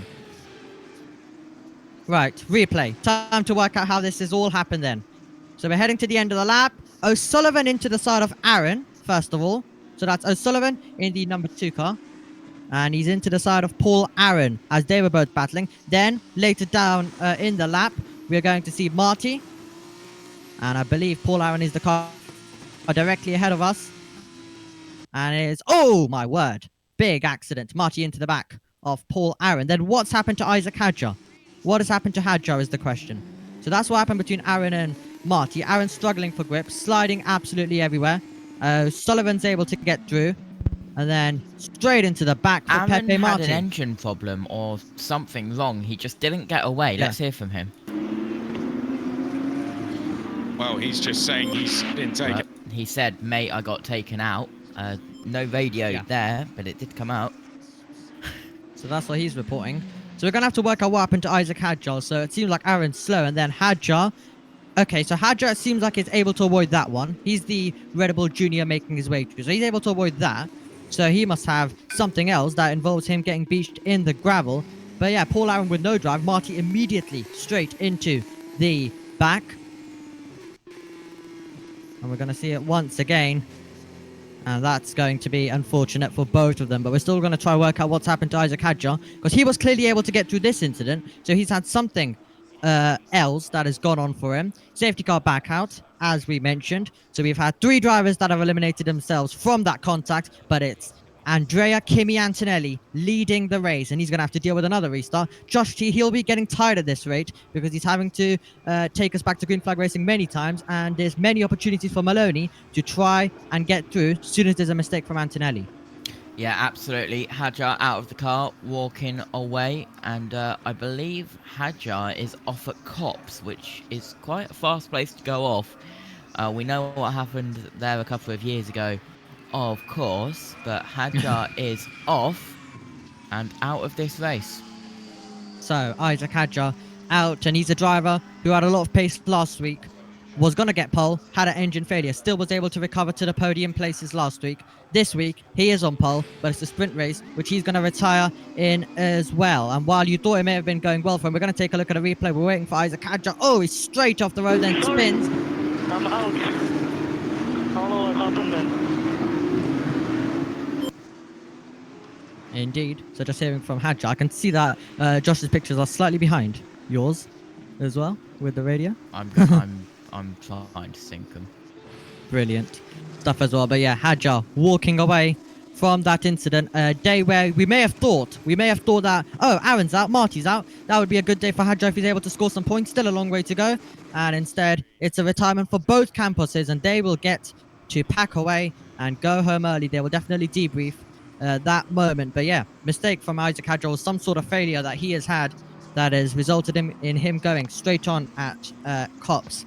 Right, replay. Time to work out how this has all happened then. So we're heading to the end of the lap. O'Sullivan into the side of Aaron, first of all. So that's O'Sullivan in the number 2 car. And he's into the side of Paul Aaron as they were both battling. Then, later down in the lap, we are going to see Marty. And I believe Paul Aaron is the car directly ahead of us. And it is, oh my word, big accident. Marty into the back of Paul Aaron. Then what's happened to Isaac Hadjar? What has happened to Hadjar is the question. So that's what happened between Aaron and Marty. Aaron struggling for grip, sliding absolutely everywhere. Sullivan's able to get through. And then straight into the back for Aaron Pepe had Marty. an engine problem or something wrong. He just didn't get away. Yeah. Let's hear from him. Well, he's just saying he's been taken. He said, mate, I got taken out. No radio there, but it did come out. So that's what he's reporting. So we're going to have to work out what happened to Isaac Hadjar. So it seems like Aaron's slow, and then Hadjar. Okay, so Hadjar, it seems like he's able to avoid that one. He's the Red Bull Junior making his way through. So he's able to avoid that. So he must have something else that involves him getting beached in the gravel. But yeah, Paul Aaron with no drive. Marty immediately straight into the back. And we're going to see it once again. And that's going to be unfortunate for both of them. But we're still going to try and work out what's happened to Isaac Hadjar. Because he was clearly able to get through this incident. So he's had something else that has gone on for him. Safety car back out, as we mentioned. So we've had 3 drivers that have eliminated themselves from that contact. But it's Andrea Kimi Antonelli leading the race. And he's going to have to deal with another restart. Josh T, he'll be getting tired at this rate. Because he's having to take us back to green flag racing many times. And there's many opportunities for Maloney to try and get through as soon as there's a mistake from Antonelli. Yeah, absolutely. Hadjar out of the car, walking away. And I believe Hadjar is off at Cops, which is quite a fast place to go off. We know what happened there a couple of years ago, of course. But Hadjar is off and out of this race. So Isaac Hadjar out, and he's a driver who had a lot of pace last week. Was going to get pole, had an engine failure, still was able to recover to the podium places last week. This week, he is on pole, but it's a sprint race, which he's going to retire in as well. And while you thought it may have been going well for him, we're going to take a look at a replay. We're waiting for Isaac Hadjar. Oh, he's straight off the road, then spins. I'm out. I don't know what happened then. Indeed. So just hearing from Hadjar, I can see that Josh's pictures are slightly behind yours as well with the radio. I'm trying to sync them. Brilliant stuff as well. But yeah, Hadjar walking away from that incident. A day where we may have thought that, oh, Aaron's out, Marty's out. That would be a good day for Hadjar if he's able to score some points. Still a long way to go. And instead, it's a retirement for both campuses, and they will get to pack away and go home early. They will definitely debrief that moment. But yeah, mistake from Isaac Hadjar was some sort of failure that he has had that has resulted in him going straight on at Cops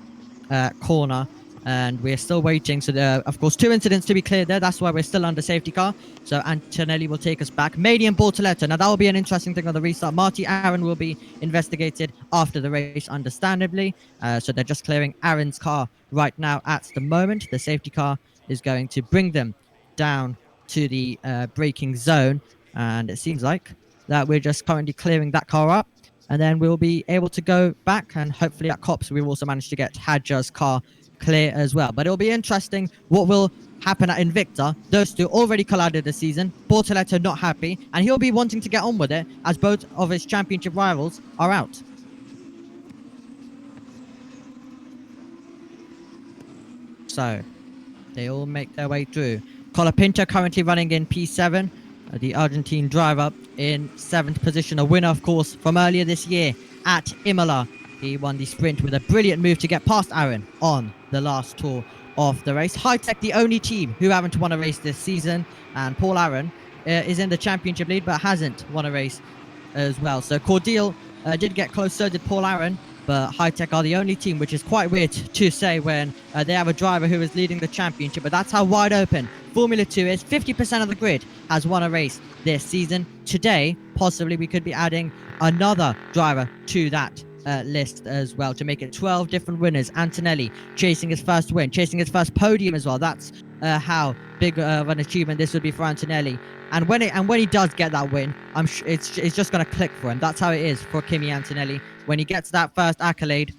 corner. And we're still waiting. So there are, of course, 2 incidents to be cleared there. That's why we're still under safety car. So Antonelli will take us back. Mady and Bortoletto. Now that will be an interesting thing on the restart. Marty Aaron will be investigated after the race, understandably. So they're just clearing Aaron's car right now at the moment. The safety car is going to bring them down to the braking zone. And it seems like that we're just currently clearing that car up. And then we'll be able to go back, and hopefully at Cops we've also managed to get Hadjar's car clear as well. But it'll be interesting what will happen at Invicta. Those two already collided this season. Bortoletto not happy, and he'll be wanting to get on with it as both of his championship rivals are out. So they all make their way through. Colapinto currently running in P7. The Argentine driver in 7th position. A winner, of course, from earlier this year at Imola. He won the sprint with a brilliant move to get past Aaron on the last tour of the race. High Tech, the only team who haven't won a race this season. And Paul Aaron is in the championship lead, but hasn't won a race as well. So Cordial did get close, so did Paul Aaron. But High Tech are the only team, which is quite weird to say when they have a driver who is leading the championship. But that's how wide open Formula 2 is. 50% of the grid has won a race this season. Today, possibly we could be adding another driver to that list as well to make it 12 different winners. Antonelli chasing his first win, chasing his first podium as well. That's how big of an achievement this would be for Antonelli. And when he does get that win, I'm sure it's just going to click for him. That's how it is for Kimi Antonelli. When he gets that first accolade,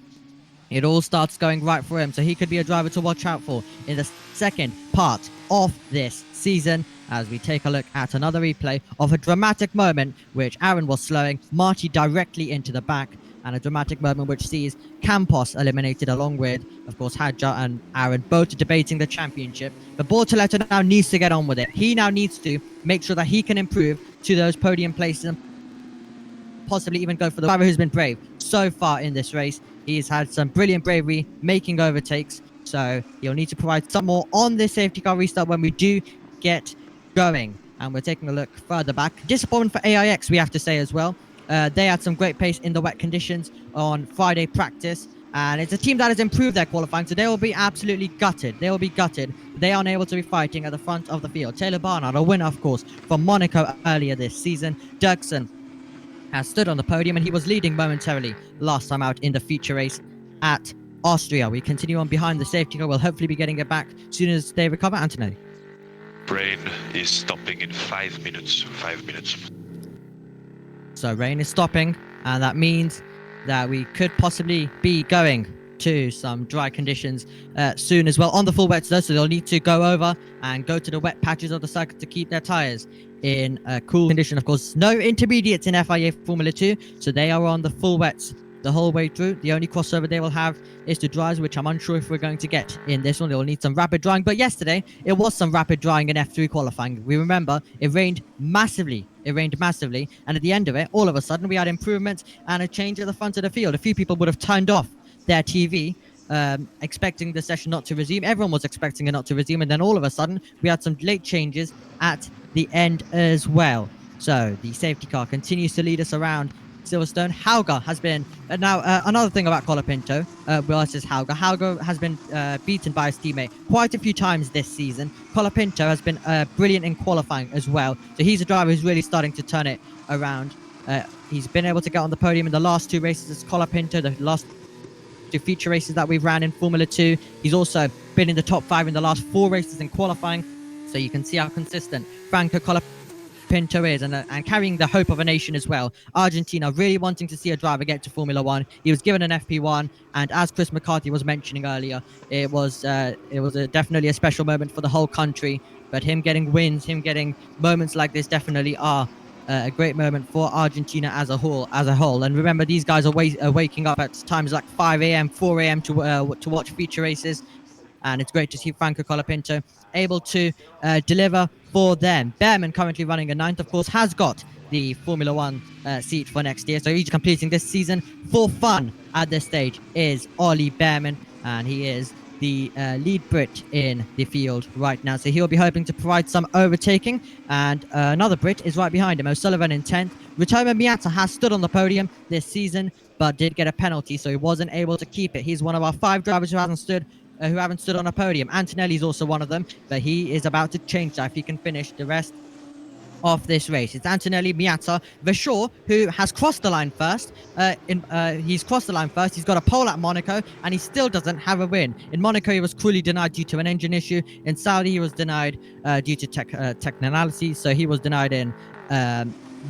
it all starts going right for him. So he could be a driver to watch out for in the second part of this season, as we take a look at another replay of a dramatic moment which Aaron was slowing Marty directly into the back, and a dramatic moment which sees Campos eliminated, along with, of course, Hadjar and Aaron both debating the championship. But Bortoleto now needs to get on with it. He now needs to make sure that he can improve to those podium places and possibly even go for the driver who's been brave so far in this race. He's had some brilliant bravery making overtakes, so he'll need to provide some more on this safety car restart when we do get going. And we're taking a look further back. Disappointment for AIX, we have to say as well. They had some great pace in the wet conditions on Friday practice, and it's a team that has improved their qualifying, so they will be absolutely gutted. They will be gutted. They are unable to be fighting at the front of the field. Taylor Barnard, a winner, of course, from Monaco earlier this season. Dirksen has stood on the podium, and he was leading momentarily last time out in the feature race at Austria. We continue on behind the safety car. We'll hopefully be getting it back as soon as they recover. Antonelli. Brain is stopping in 5 minutes. 5 minutes. So rain is stopping, and that means that we could possibly be going to some dry conditions soon as well on the full wets though, so they'll need to go over and go to the wet patches of the circuit to keep their tires in a cool condition. Of course, no intermediates in FIA Formula 2, so they are on the full wets the whole way through. The only crossover they will have is to dries, which I'm unsure if we're going to get in this one. They will need some rapid drying, but yesterday it was some rapid drying in F3 qualifying. We remember it rained massively. And at the end of it, all of a sudden we had improvements and a change at the front of the field. A few people would have turned off their TV expecting the session not to resume. Everyone was expecting it not to resume, and then all of a sudden we had some late changes at the end as well. So the safety car continues to lead us around Silverstone. Hauger has been now another thing about Colapinto versus Hauger. Hauger has been beaten by his teammate quite a few times this season. Colapinto has been brilliant in qualifying as well, so he's a driver who's really starting to turn it around. He's been able to get on the podium in the last two races as Colapinto, the last two feature races that we've ran in Formula 2. He's also been in the top 5 in the last 4 races in qualifying, so you can see how consistent Franco Colapinto is, and carrying the hope of a nation as well. Argentina really wanting to see a driver get to Formula 1. He was given an FP1, and as Chris McCarthy was mentioning earlier, it was definitely a special moment for the whole country. But him getting wins, him getting moments like this definitely are a great moment for Argentina as a whole. And remember, these guys are waking up at times like 5 a.m., 4 a.m. to watch feature races. And it's great to see Franco Colapinto able to deliver for them. Behrman, currently running a 9th, of course, has got the Formula 1 seat for next year. So he's completing this season for fun at this stage is Ollie Behrman, and he is the lead Brit in the field right now. So he'll be hoping to provide some overtaking, and another Brit is right behind him, O'Sullivan in 10th. Ritomo Miata has stood on the podium this season, but did get a penalty, so he wasn't able to keep it. He's one of our 5 drivers who haven't stood on a podium. Antonelli's also one of them, but he is about to change that if he can finish the rest of this race. It's Antonelli, Miata, Vershaw, who has crossed the line first. He's crossed the line first. He's got a pole at Monaco, and he still doesn't have a win. In Monaco, he was cruelly denied due to an engine issue. In Saudi, he was denied due to technicality. So he was denied in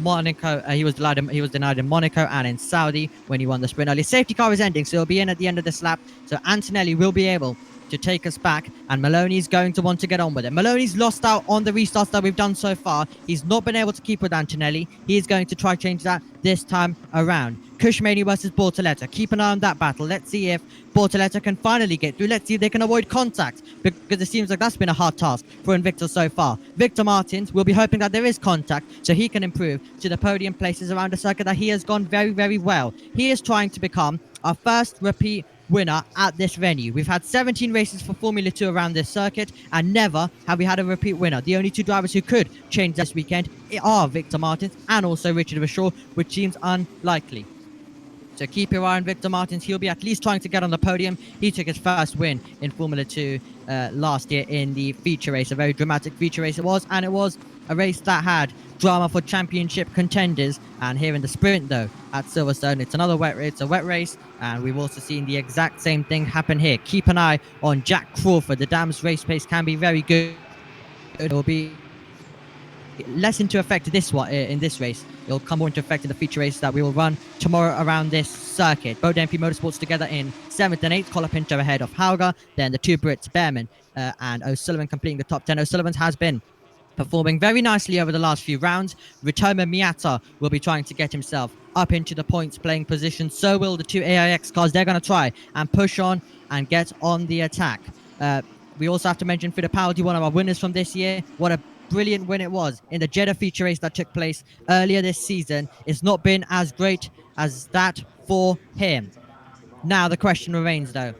Monaco. He was denied in Monaco and in Saudi when he won the sprint early. Safety car is ending, so he'll be in at the end of this lap. So Antonelli will be able to take us back, and Maloney's going to want to get on with it. Maloney's lost out on the restarts that we've done so far. He's not been able to keep with Antonelli. He is going to try change that this time around. Kushmani versus Bortoleto. Keep an eye on that battle. Let's see if Bortoleto can finally get through. Let's see if they can avoid contact, because it seems like that's been a hard task for Invictus so far. Victor Martins will be hoping that there is contact so he can improve to the podium places around a circuit that he has gone very, very well. He is trying to become our first repeat winner at this venue. We've had 17 races for Formula 2 around this circuit, and never have we had a repeat winner. The only two drivers who could change this weekend are Victor Martins and also Richard Bashaw, which seems unlikely. So keep your eye on Victor Martins. He'll be at least trying to get on the podium. He took his first win in Formula 2 last year in the feature race. A very dramatic feature race it was, and it was a race that had drama for championship contenders. And here in the sprint, though, at Silverstone, it's another wet race. It's a wet race, and we've also seen the exact same thing happen here. Keep an eye on Jack Crawford. The dam's race pace can be very good. It will be less into effect this one in this race. It'll come more into effect in the feature race that we will run tomorrow around this circuit. Both JBMotorsports together in 7th and 8th. Colapinto ahead of Hauger. Then the two Brits, Behrman and O'Sullivan, completing the top 10. O'Sullivan has been performing very nicely over the last few rounds. Ritomo Miata will be trying to get himself up into the points playing position. So will the two AIX cars. They're going to try and push on and get on the attack. We also have to mention Fittipaldi, one of our winners from this year. What a brilliant win it was in the Jeddah feature race that took place earlier this season. It's not been as great as that for him. Now the question remains, though,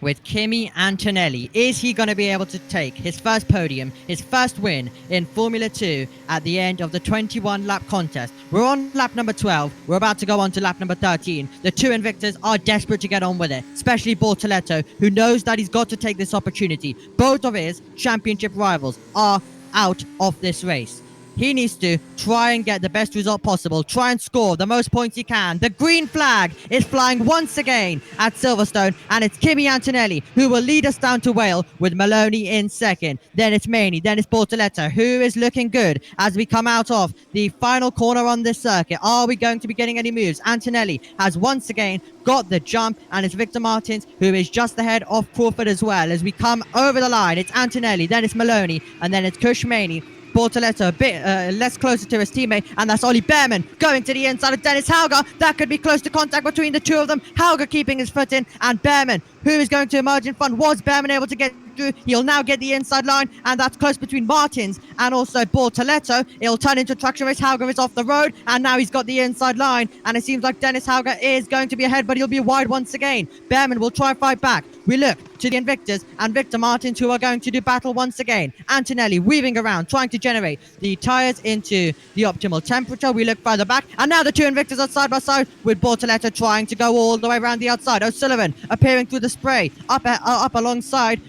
with Kimi Antonelli, is he going to be able to take his first podium, his first win in Formula 2 at the end of the 21-lap contest? We're on lap number 12. We're about to go on to lap number 13. The two Invictors are desperate to get on with it, especially Bortoleto, who knows that he's got to take this opportunity. Both of his championship rivals are out of this race. He needs to try and get the best result possible, try and score the most points he can. The green flag is flying once again at Silverstone, and it's Kimi Antonelli who will lead us down to Wales with Maloney in second. Then it's Maney, then it's Bortoleto, who is looking good as we come out of the final corner on this circuit. Are we going to be getting any moves? Antonelli has once again got the jump, and it's Victor Martins who is just ahead of Crawford as well. As we come over the line, it's Antonelli, then it's Maloney, and then it's Kushmani. Bortoleto a bit less closer to his teammate, and that's Ollie Behrman going to the inside of Dennis Hauger. That could be close to contact between the two of them. Hauger keeping his foot in, and Behrman, who is going to emerge in front. Was Behrman able to get through? He'll now get the inside line, and that's close between Martins and also Bortoleto. It'll turn into a traction race. Hauger is off the road, and now he's got the inside line, and it seems like Dennis Hauger is going to be ahead, but he'll be wide once again. Behrman will try and fight back. We look to the Invictors and Victor Martins, who are going to do battle once again. Antonelli weaving around, trying to generate the tyres into the optimal temperature. We look further back, and now the two Invictors are side by side, with Bortoleto trying to go all the way around the outside. O'Sullivan appearing through the spray, up alongside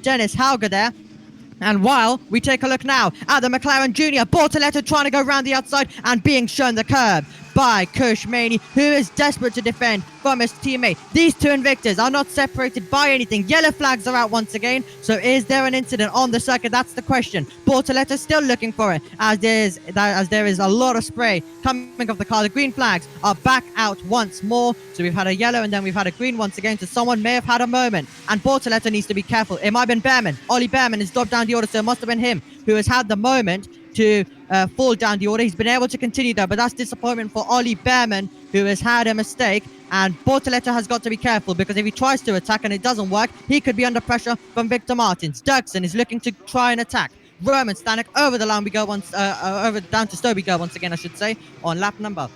Dennis Hauger there. And while we take a look now at the McLaren Junior, Bortoleto trying to go around the outside and being shown the curb by Kushmani, who is desperate to defend from his teammate. These two Invictors are not separated by anything. Yellow flags are out once again. So is there an incident on the circuit? That's the question. Bortoleto still looking for it, as there is a lot of spray coming off the car. The green flags are back out once more. So we've had a yellow and then we've had a green once again. So someone may have had a moment, and Bortoleto needs to be careful. It might have been Behrman. Ollie Behrman has dropped down the order, so it must have been him who has had the moment to fall down the order. He's been able to continue though, but that's disappointment for Ollie Behrman, who has had a mistake. And Bortoleto has got to be careful, because if he tries to attack and it doesn't work, he could be under pressure from Victor Martins. Dirksen is looking to try and attack. Roman Stanek over the line we go once, down to Stowe we go once again, I should say, on lap number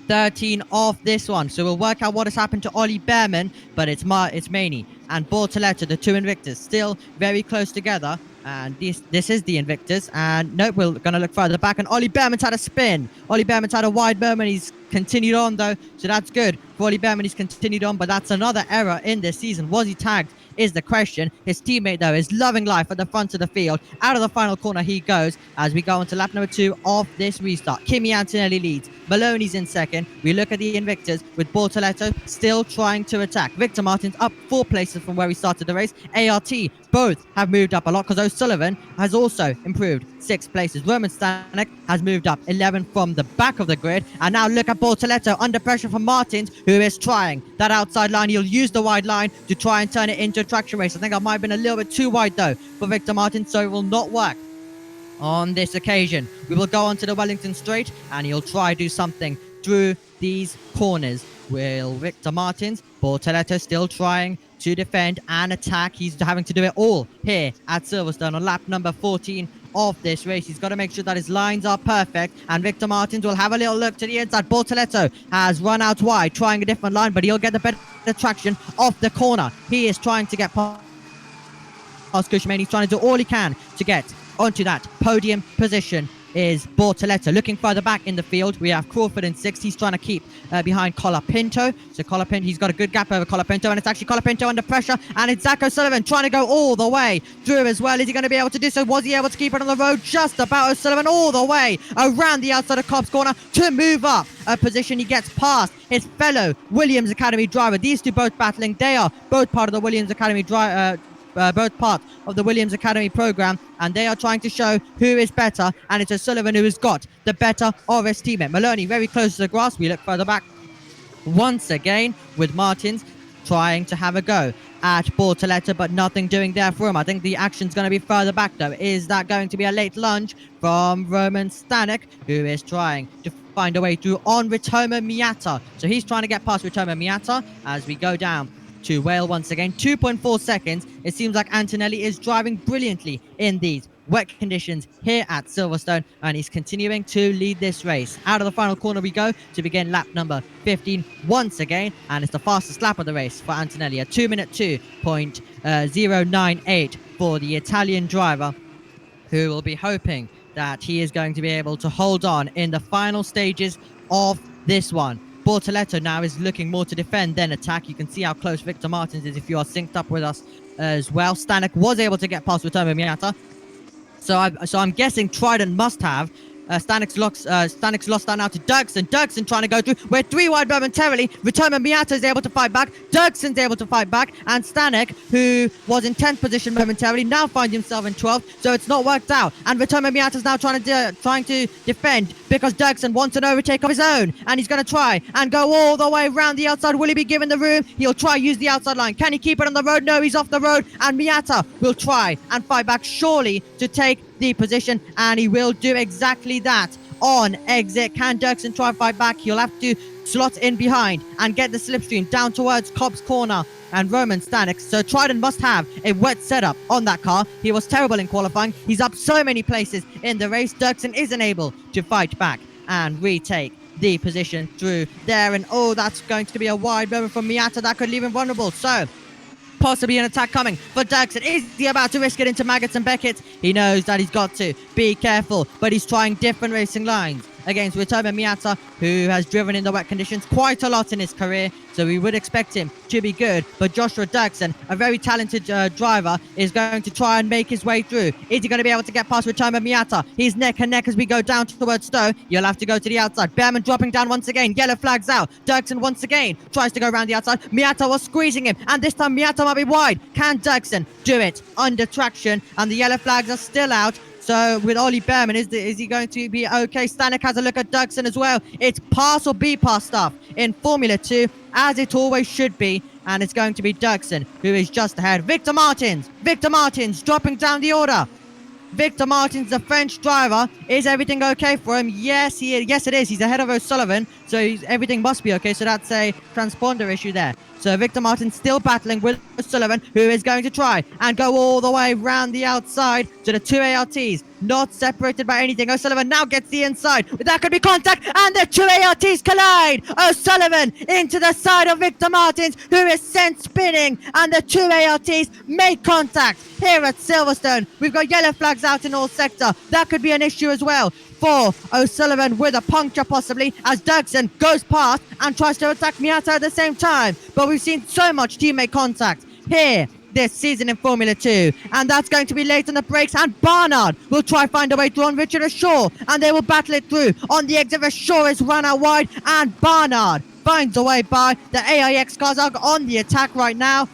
13 of this one. So we'll work out what has happened to Ollie Behrman, but it's Maney and Bortoleto, the two Invictors, still very close together. And this is the Invictors. And nope, we're going to look further back. And Ollie Behrman's had a spin. Ollie Behrman's had a wide Behrman. He's continued on, though. So that's good for Ollie Behrman. He's continued on. But that's another error in this season. Was he tagged is the question. His teammate, though, is loving life at the front of the field. Out of the final corner he goes as we go on to lap number 2 of this restart. Kimi Antonelli leads. Maloney's in second. We look at the Invictors with Bortoleto still trying to attack. Victor Martins up 4 places from where we started the race. ART both have moved up a lot, because O'Sullivan has also improved 6 places. Roman Stanek has moved up 11 from the back of the grid. And now look at Bortoleto under pressure from Martins, who is trying that outside line. He'll use the wide line to try and turn it into a traction race. I think I might have been a little bit too wide though for Victor Martins, so it will not work on this occasion. We will go on to the Wellington Straight, and he'll try to do something through these corners. Will Victor Martins, Bortoletto still trying to defend and attack. He's having to do it all here at Silverstone on lap number 14 of this race. He's got to make sure that his lines are perfect, and Victor Martins will have a little look to the inside. Bortoletto has run out wide, trying a different line, but he'll get the better traction off the corner. He is trying to get past Cushman. He's trying to do all he can to get onto that podium position. Is Bortoletto looking further back in the field? We have Crawford in 6th. He's trying to keep behind Colapinto. So Colapinto, he's got a good gap over Colapinto, and it's actually Colapinto under pressure, and it's Zach O'Sullivan trying to go all the way through as well. Is he going to be able to do so? Was he able to keep it on the road? Just about. O'Sullivan all the way around the outside of Cobb's corner to move up a position. He gets past his fellow Williams Academy driver. These two both battling. They are both part of the Williams Academy both part of the Williams Academy program, and they are trying to show who is better, and it's O'Sullivan who has got the better of his teammate. Maloney very close to the grass. We look further back once again with Martins trying to have a go at Bortoletto, but nothing doing there for him. I think the action's going to be further back though. Is that going to be a late lunge from Roman Stanek, who is trying to find a way through on Ritomo Miata? So he's trying to get past Ritomo Miata as we go down to Whale once again. 2.4 seconds. It seems like Antonelli is driving brilliantly in these wet conditions here at Silverstone, and he's continuing to lead this race. Out of the final corner we go to begin lap number 15 once again, and it's the fastest lap of the race for Antonelli, a 2-minute 2.098 for the Italian driver, who will be hoping that he is going to be able to hold on in the final stages of this one. Bortoletto now is looking more to defend than attack. You can see how close Victor Martins is if you are synced up with us as well. Stanek was able to get past Ritomo Miata. So I'm guessing Trident must have. Stanek's lost that now to Dirksen. Dirksen trying to go through. We're 3 wide momentarily. Ritomo Miata is able to fight back. Dirksen's able to fight back. And Stanek, who was in 10th position momentarily, now finds himself in 12th. So it's not worked out. And Ritomo Miata's now trying to defend because Dirksen wants an overtake of his own. And he's going to try and go all the way around the outside. Will he be given the room? He'll try use the outside line. Can he keep it on the road? No, he's off the road. And Miata will try and fight back, surely to take the position, and he will do exactly that on exit. Can Dirksen try and fight back? He'll have to slot in behind and get the slipstream down towards Cobb's corner and Roman Stanek. So Trident must have a wet setup on that car. He was terrible in qualifying. He's up so many places in the race. Dirksen isn't able to fight back and retake the position through there. And oh, that's going to be a wide moment from Miata that could leave him vulnerable. So possibly an attack coming for Dirksen. Is he about to risk it into Maggots and Beckett? He knows that he's got to be careful, but he's trying different racing lines against Ritomo Miata, who has driven in the wet conditions quite a lot in his career, so we would expect him to be good. But Joshua Dirksen, a very talented driver, is going to try and make his way through. Is he going to be able to get past Ritomo Miata? He's neck and neck as we go down towards Stowe. You'll have to go to the outside. Behrman dropping down once again. Yellow flags out. Dirksen once again tries to go around the outside. Miata was squeezing him, and this time Miata might be wide. Can Dirksen do it under traction? And the yellow flags are still out. So with Ollie Behrman, is he going to be okay? Stanek has a look at Dirksen as well. It's pass or be pass stuff in Formula 2, as it always should be. And it's going to be Dirksen who is just ahead. Victor Martins dropping down the order. Victor Martins, the French driver. Is everything okay for him? Yes, yes, it is. He's ahead of O'Sullivan, so everything must be okay. So that's a transponder issue there. So Victor Martins still battling with O'Sullivan, who is going to try and go all the way around the outside to the 2 ARTs. Not separated by anything. O'Sullivan now gets the inside. That could be contact, and the 2 ARTs collide. O'Sullivan into the side of Victor Martins, who is sent spinning, and the 2 ARTs make contact here at Silverstone. We've got yellow flags out in all sector. That could be an issue as well for O'Sullivan, with a puncture possibly, as Dirksen goes past and tries to attack Miata at the same time. But we've seen so much teammate contact here this season in Formula 2, and that's going to be late on the brakes, and Barnard will try find a way through on Richard Shaw, and they will battle it through on the exit. Shaw is run out wide, and Barnard finds a way by. The AIX cars are on the attack right now,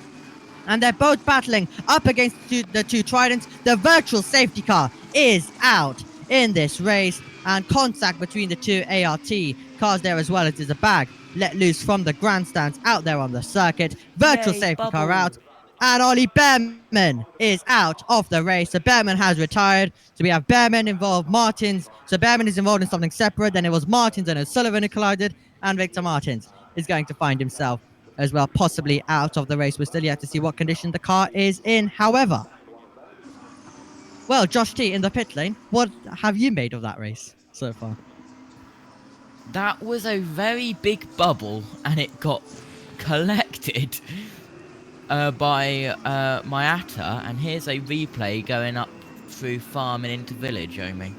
and they're both battling up against the two Tridents. The virtual safety car is out in this race, and contact between the two ART cars there as well as there's a bag let loose from the grandstands out there on the circuit. Virtual safety car out. And Ollie Behrman is out of the race. So Behrman has retired. So we have Behrman involved, Martins. So Behrman is involved in something separate. Then it was Martins and O'Sullivan who collided. And Victor Martins is going to find himself as well, possibly out of the race. We're still yet to see what condition the car is in. However, well, Josh T in the pit lane, what have you made of that race so far? That was a very big bubble, and it got collected by Mayata, and here's a replay going up through farm and into village, Omi.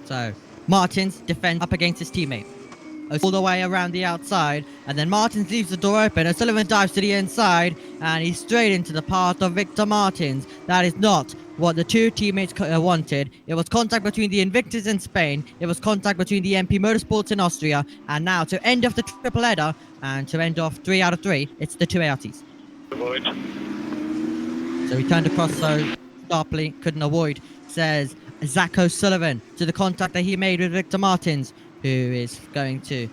So, Martins defends up against his teammate. All the way around the outside, and then Martins leaves the door open. O'Sullivan dives to the inside, and he's straight into the path of Victor Martins. That is not what the two teammates wanted. It was contact between the Invictus in Spain, it was contact between the JBMotorsports in Austria, and now to end off the triple header, and to end off 3 out of 3, it's the two ARTs. Avoid. So he turned across so sharply, couldn't avoid, says Zach O'Sullivan to the contact that he made with Victor Martins, who is going to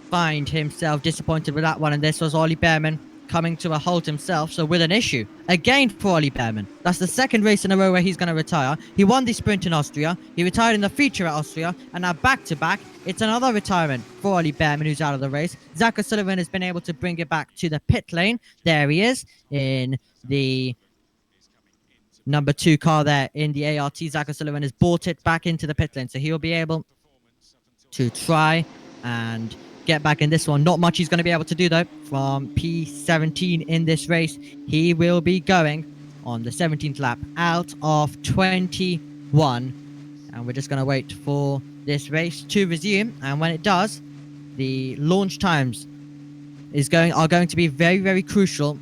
find himself disappointed with that one. And this was Ollie Behrman coming to a halt himself, so with an issue again for Ollie Behrman. That's the second race in a row where he's going to retire. He won the sprint in Austria, he retired in the feature at Austria, and now back to back it's another retirement for Ollie Behrman, who's out of the race. Zach O'Sullivan has been able to bring it back to the pit lane. There he is in the number 2 car there in the ART. Zach O'Sullivan has brought it back into the pit lane, so he'll be able to try and get back in this one. Not much he's going to be able to do though from P17 in this race. He will be going on the 17th lap out of 21, and we're just going to wait for this race to resume. And when it does, the launch times are going to be very, very crucial.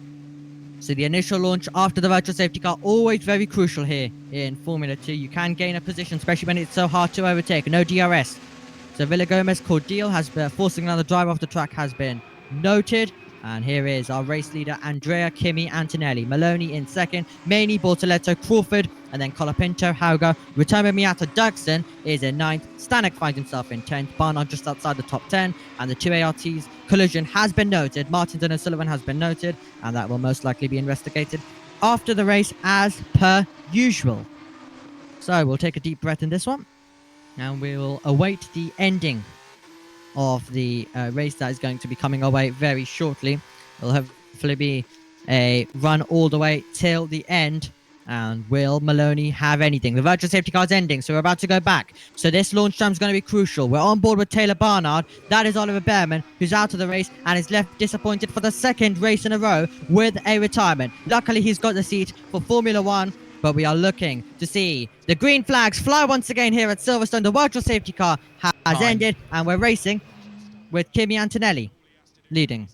So the initial launch after the virtual safety car, always very crucial here in Formula 2. You can gain a position, especially when it's so hard to overtake. No DRS. So Villagomez Cordial has been forcing another driver off the track has been noted. And here is our race leader, Andrea Kimi Antonelli. Maloney in second, Maney, Bortoletto, Crawford, and then Colapinto, Hauger. Ritomo Miata Dougson is in 9th. Stanek finds himself in 10th. Barnard just outside the top 10. And the two ARTs collision has been noted. Martins and O'Sullivan has been noted. And that will most likely be investigated after the race as per usual. So we'll take a deep breath in this one. And we'll await the ending of the race that is going to be coming our way very shortly. It'll hopefully be a run all the way till the end. And will Maloney have anything? The virtual safety car's ending, so we're about to go back. So this launch time is going to be crucial. We're on board with Taylor Barnard. That is Oliver Behrman, who's out of the race and is left disappointed for the second race in a row with a retirement. Luckily, he's got the seat for Formula 1. But we are looking to see the green flags fly once again here at Silverstone. The virtual safety car has ended, and we're racing with Kimi Antonelli leading.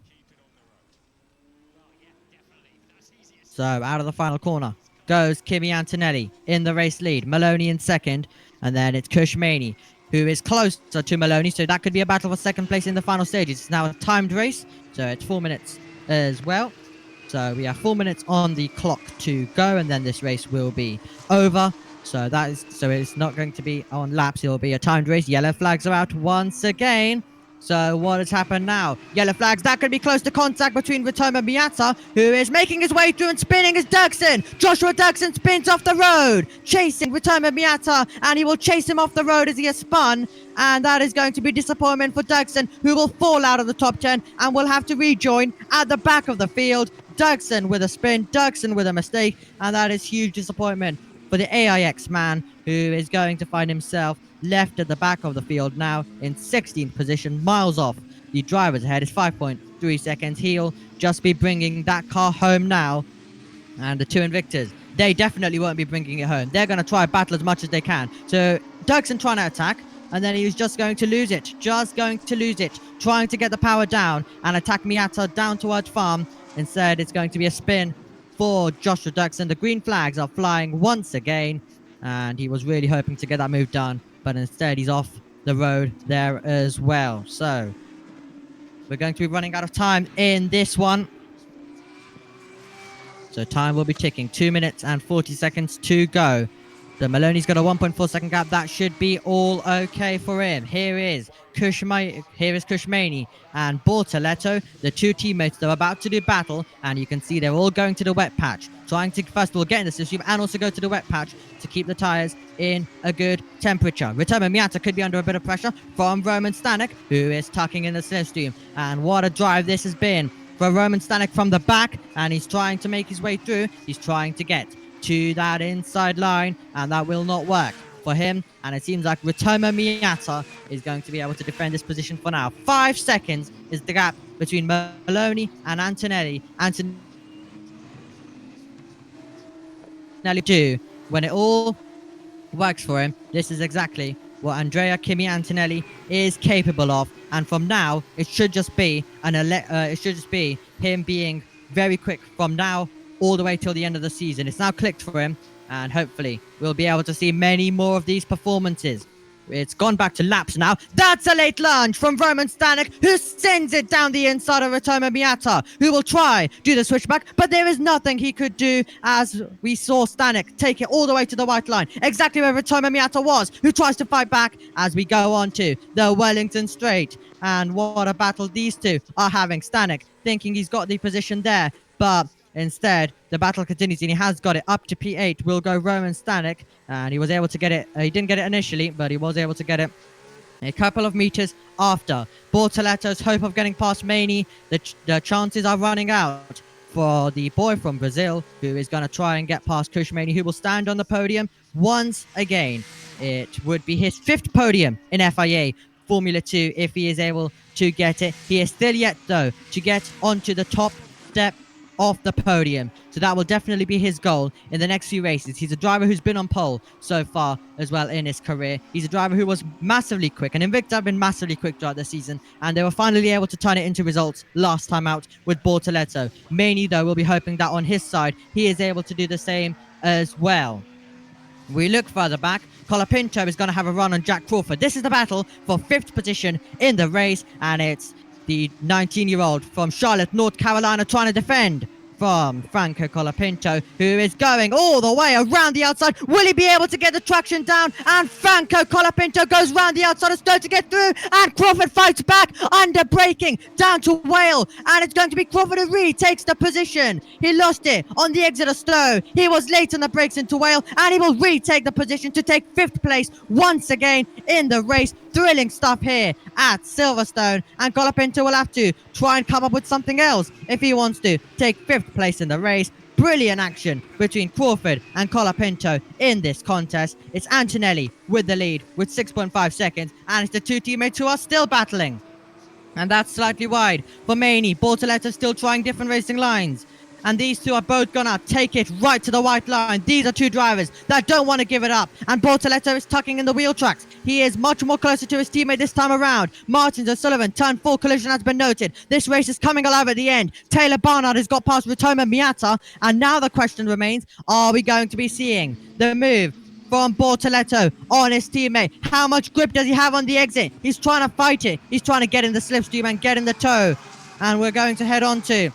So out of the final corner goes Kimi Antonelli in the race lead. Maloney in second, and then it's Kush Maney, who is closer to Maloney. So that could be a battle for second place in the final stages. It's now a timed race, so it's 4 minutes as well. So we have 4 minutes on the clock to go, and then this race will be over. So it's not going to be on laps. It will be a timed race. Yellow flags are out once again. So what has happened now? Yellow flags. That could be close to contact between Ritomo Miata, who is making his way through and spinning, is Dougson. Joshua Dougson spins off the road, chasing Ritomo Miata, and he will chase him off the road as he has spun. And that is going to be disappointment for Dougson, who will fall out of the top 10 and will have to rejoin at the back of the field. Dougson with a spin, Dougson with a mistake, and that is huge disappointment for the AIX man, who is going to find himself left at the back of the field now in 16th position, miles off the driver's ahead. It's 5.3 seconds. He'll just be bringing that car home now. And the two Invictors, they definitely won't be bringing it home. They're going to try battle as much as they can. So Dougson trying to attack, and then he's just going to lose it. Trying to get the power down and attack Miata down towards farm. Instead, it's going to be a spin for Joshua Dougson. The green flags are flying once again, and he was really hoping to get that move done, but instead he's off the road there as well. So we're going to be running out of time in this one. So time will be ticking. 2 minutes and 40 seconds to go. So Maloney's got a 1.4 second gap. That should be all okay for him. Here is here is Kushmani and Bortoletto, the two teammates that are about to do battle, and you can see they're all going to the wet patch, trying to first of all get in the slipstream and also go to the wet patch to keep the tires in a good temperature. Ritomo Miata could be under a bit of pressure from Roman Stanek, who is tucking in the slipstream, and what a drive this has been for Roman Stanek from the back, and he's trying to make his way through. He's trying to get to that inside line, and that will not work for him, and it seems like Ritomo Miata is going to be able to defend this position for now. 5 seconds is the gap between Maloney and Antonelli. Antonelli do when it all works for him. This is exactly what Andrea Kimi Antonelli is capable of, and from now it should just be him being very quick from now all the way till the end of the season. It's now clicked for him, and hopefully we'll be able to see many more of these performances. It's gone back to laps now. That's a late lunge from Roman Stanek, who sends it down the inside of Ritomo Miata, who will try do the switchback, but there is nothing he could do, as we saw Stanek take it all the way to the white line, exactly where Ritomo Miata was, who tries to fight back as we go on to the Wellington Straight. And what a battle these two are having. Stanek thinking he's got the position there, but instead, the battle continues, and he has got it up to P8. Will go Roman Stanek, and he was able to get it. He didn't get it initially, but he was able to get it a couple of meters after. Bortoletto's hope of getting past Maney, the chances are running out for the boy from Brazil, who is going to try and get past Kushmani, who will stand on the podium once again. It would be his 5th podium in FIA Formula 2 if he is able to get it. He is still yet, though, to get onto the top step of the podium, so that will definitely be his goal in the next few races. He's a driver who's been on pole so far as well in his career. He's a driver who was massively quick, and Invicta have been massively quick throughout the season, and they were finally able to turn it into results last time out with Bortoletto. Maney, though, will be hoping that on his side he is able to do the same as well. We look further back. Colapinto is going to have a run on Jack Crawford. This is the battle for 5th position in the race, and it's the 19-year-old from Charlotte, North Carolina, trying to defend from Franco Colapinto, who is going all the way around the outside. Will he be able to get the traction down? And Franco Colapinto goes round the outside of Stowe to get through, and Crawford fights back under braking down to Whale, and it's going to be Crawford who retakes the position. He lost it on the exit of Stowe. He was late on the brakes into Whale, and he will retake the position to take 5th place once again in the race. Thrilling stuff here at Silverstone, and Colapinto will have to try and come up with something else if he wants to take 5th place in the race. Brilliant action between Crawford and Colapinto in this contest. It's Antonelli with the lead with 6.5 seconds, and it's the two teammates who are still battling. And that's slightly wide for Maney. Bortoletto still trying different racing lines. And these two are both gonna take it right to the white line. These are two drivers that don't want to give it up. And Bortoletto is tucking in the wheel tracks. He is much more closer to his teammate this time around. Martins O'Sullivan, turn 4 collision has been noted. This race is coming alive at the end. Taylor Barnard has got past Ritomo Miata. And now the question remains, are we going to be seeing the move from Bortoletto on his teammate? How much grip does he have on the exit? He's trying to fight it. He's trying to get in the slipstream and get in the tow. And we're going to head on to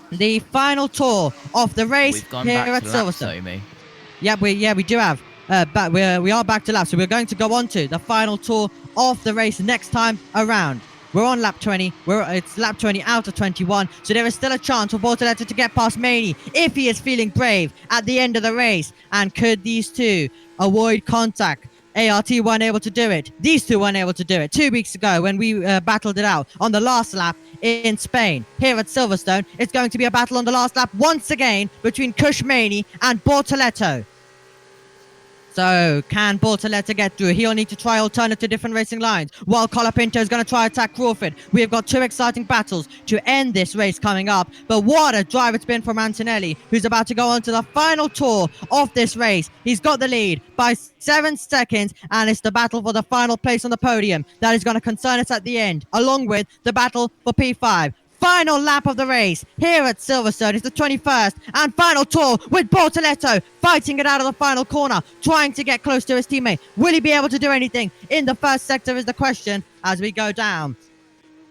the final tour of the race. We've gone here back at to Silverstone. laps, We do have. But we are back to laps, so we're going to go on to the final tour of the race next time around. We're on lap 20. It's lap 20 out of 21, so there is still a chance for Bortoletto to get past Maney if he is feeling brave at the end of the race. And could these two avoid contact? ART weren't able to do it. These two weren't able to do it 2 weeks ago when we battled it out on the last lap in Spain. Here at Silverstone, it's going to be a battle on the last lap once again between Kushmani and Bortoletto. So, can Bortoletto get through? He'll need to try alternative different racing lines, while Colapinto is going to try attack Crawford. We have got 2 exciting battles to end this race coming up. But what a drive it's been from Antonelli, who's about to go on to the final tour of this race. He's got the lead by 7 seconds, and it's the battle for the final place on the podium that is going to concern us at the end, along with the battle for P5. Final lap of the race here at Silverstone. It's the 21st and final tour with Bortoletto fighting it out of the final corner, trying to get close to his teammate. Will he be able to do anything in the first sector is the question as we go down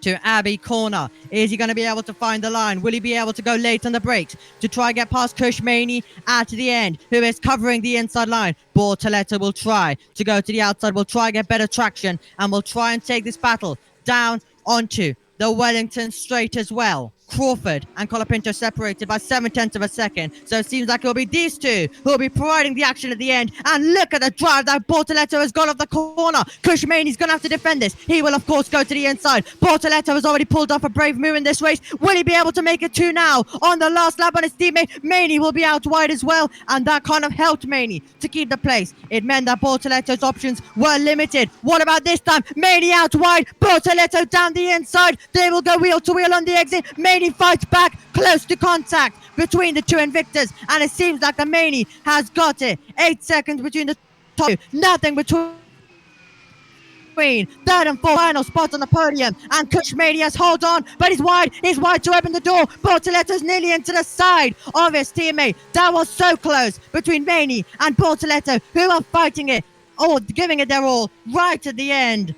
into Abbey corner. Is he going to be able to find the line? Will he be able to go late on the brakes to try and get past Kushmani at the end, who is covering the inside line? Bortoleto will try to go to the outside, will try and get better traction, and will try and take this battle down onto the Wellington straight as well. Crawford and Colapinto separated by 7/10 of a second. So it seems like it'll be these two who will be providing the action at the end. And look at the drive that Bortoleto has got off the corner. Kushmani's going to have to defend this. He will, of course, go to the inside. Bortoleto has already pulled off a brave move in this race. Will he be able to make it two now? On the last lap on his teammate, Maney will be out wide as well. And that kind of helped Maney to keep the place. It meant that Bortoleto's options were limited. What about this time? Maney out wide. Bortoleto down the inside. They will go wheel to wheel on the exit. Maney fights back, close to contact between the two Invictus, and it seems like the Maney has got it. 8 seconds between the top two, nothing between third and fourth final spots on the podium, and Kushmani has hold on, but he's wide to open the door. Bortoleto's nearly into the side of his teammate. That was so close between Maney and Bortoleto, who are fighting it, giving it their all right at the end.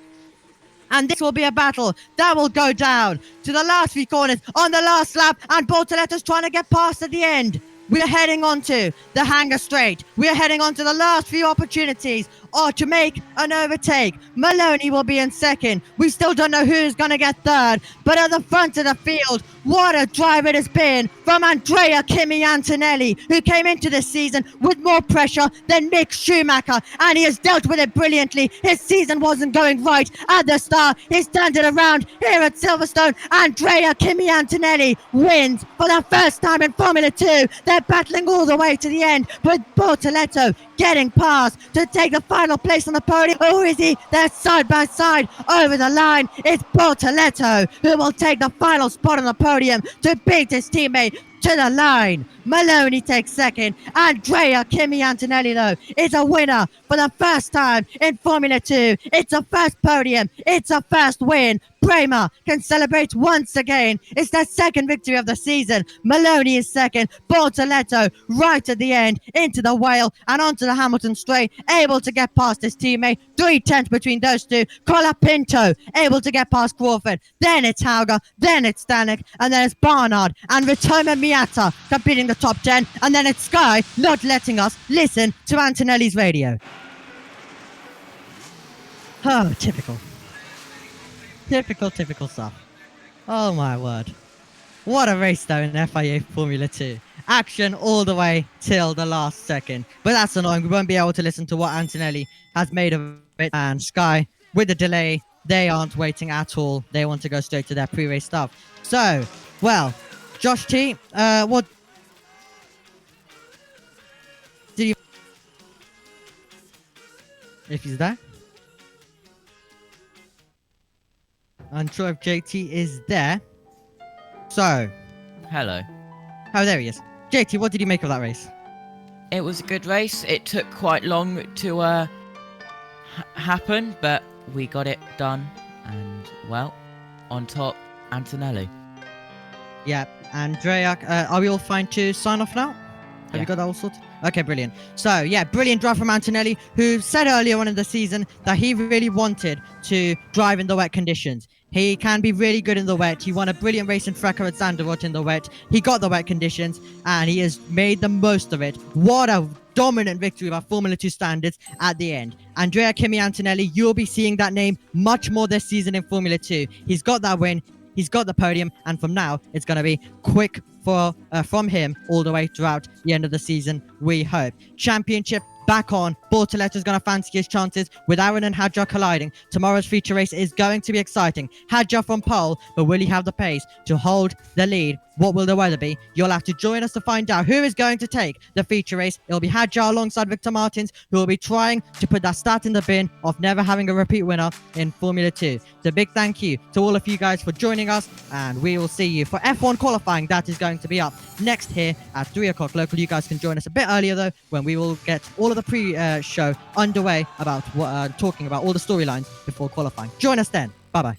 And this will be a battle that will go down to the last few corners on the last lap. And Bortoleto's trying to get past at the end. We're heading on to the hangar straight. We're heading on to the last few opportunities to make an overtake. Maloney will be in second. We still don't know who's going to get third. But at the front of the field, what a drive it has been from Andrea Kimi Antonelli, who came into this season with more pressure than Mick Schumacher. And he has dealt with it brilliantly. His season wasn't going right at the start. He's turned it around here at Silverstone. Andrea Kimi Antonelli wins for the first time in Formula 2. They're battling all the way to the end, with Bortoleto getting past to take the final place on the podium. Or is he? They're side by side over the line. It's Bortoleto who will take the final spot on the podium to beat his teammate to the line. Maloney takes second. Andrea Kimi Antonelli, though, is a winner for the first time in Formula 2. It's a first podium. It's a first win. Prema can celebrate once again. It's their second victory of the season. Maloney is second. Bortoleto right at the end into the whale and onto the Hamilton straight, able to get past his teammate. 3/10 between those two. Colapinto able to get past Crawford. Then it's Hauger. Then it's Stanek. And then it's Barnard and Ritomo Miata competing the top 10. And then it's Sky not letting us listen to Antonelli's radio. Oh, typical. Typical stuff. Oh my word. What a race though in FIA Formula 2. Action all the way till the last second. But that's annoying. We won't be able to listen to what Antonelli has made of it. And Sky, with the delay, they aren't waiting at all. They want to go straight to their pre-race stuff. So, well, Josh T, what did you... If he's there? Unsure if JT is there. So. Hello. Oh, there he is. JT, what did you make of that race? It was a good race. It took quite long to happen, but we got it done. And, well, on top, Antonelli. Yeah, Andrea, are we all fine to sign off now? Have you got that all sorted? Okay, brilliant. So, yeah, brilliant drive from Antonelli, who said earlier on in the season that he really wanted to drive in the wet conditions. He can be really good in the wet. He won a brilliant race in Frecker at Zandvoort in the wet. He got the wet conditions, and he has made the most of it. What a dominant victory by Formula 2 standards at the end. Andrea Kimi Antonelli, you'll be seeing that name much more this season in Formula 2. He's got that win. He's got the podium, and from now, it's going to be quick from him all the way throughout the end of the season, we hope. Championship back on. Bortoleto's going to fancy his chances with Aaron and Hadjar colliding. Tomorrow's feature race is going to be exciting. Hadjar from pole, but will he have the pace to hold the lead? What will the weather be? You'll have to join us to find out who is going to take the feature race. It'll be Hadjar alongside Victor Martins, who will be trying to put that stat in the bin of never having a repeat winner in Formula 2. So big thank you to all of you guys for joining us, and we will see you for F1 qualifying. That is going to be up next here at 3 o'clock local. You guys can join us a bit earlier though, when we will get all of the pre-show underway about talking about all the storylines before qualifying. Join us then. Bye-bye.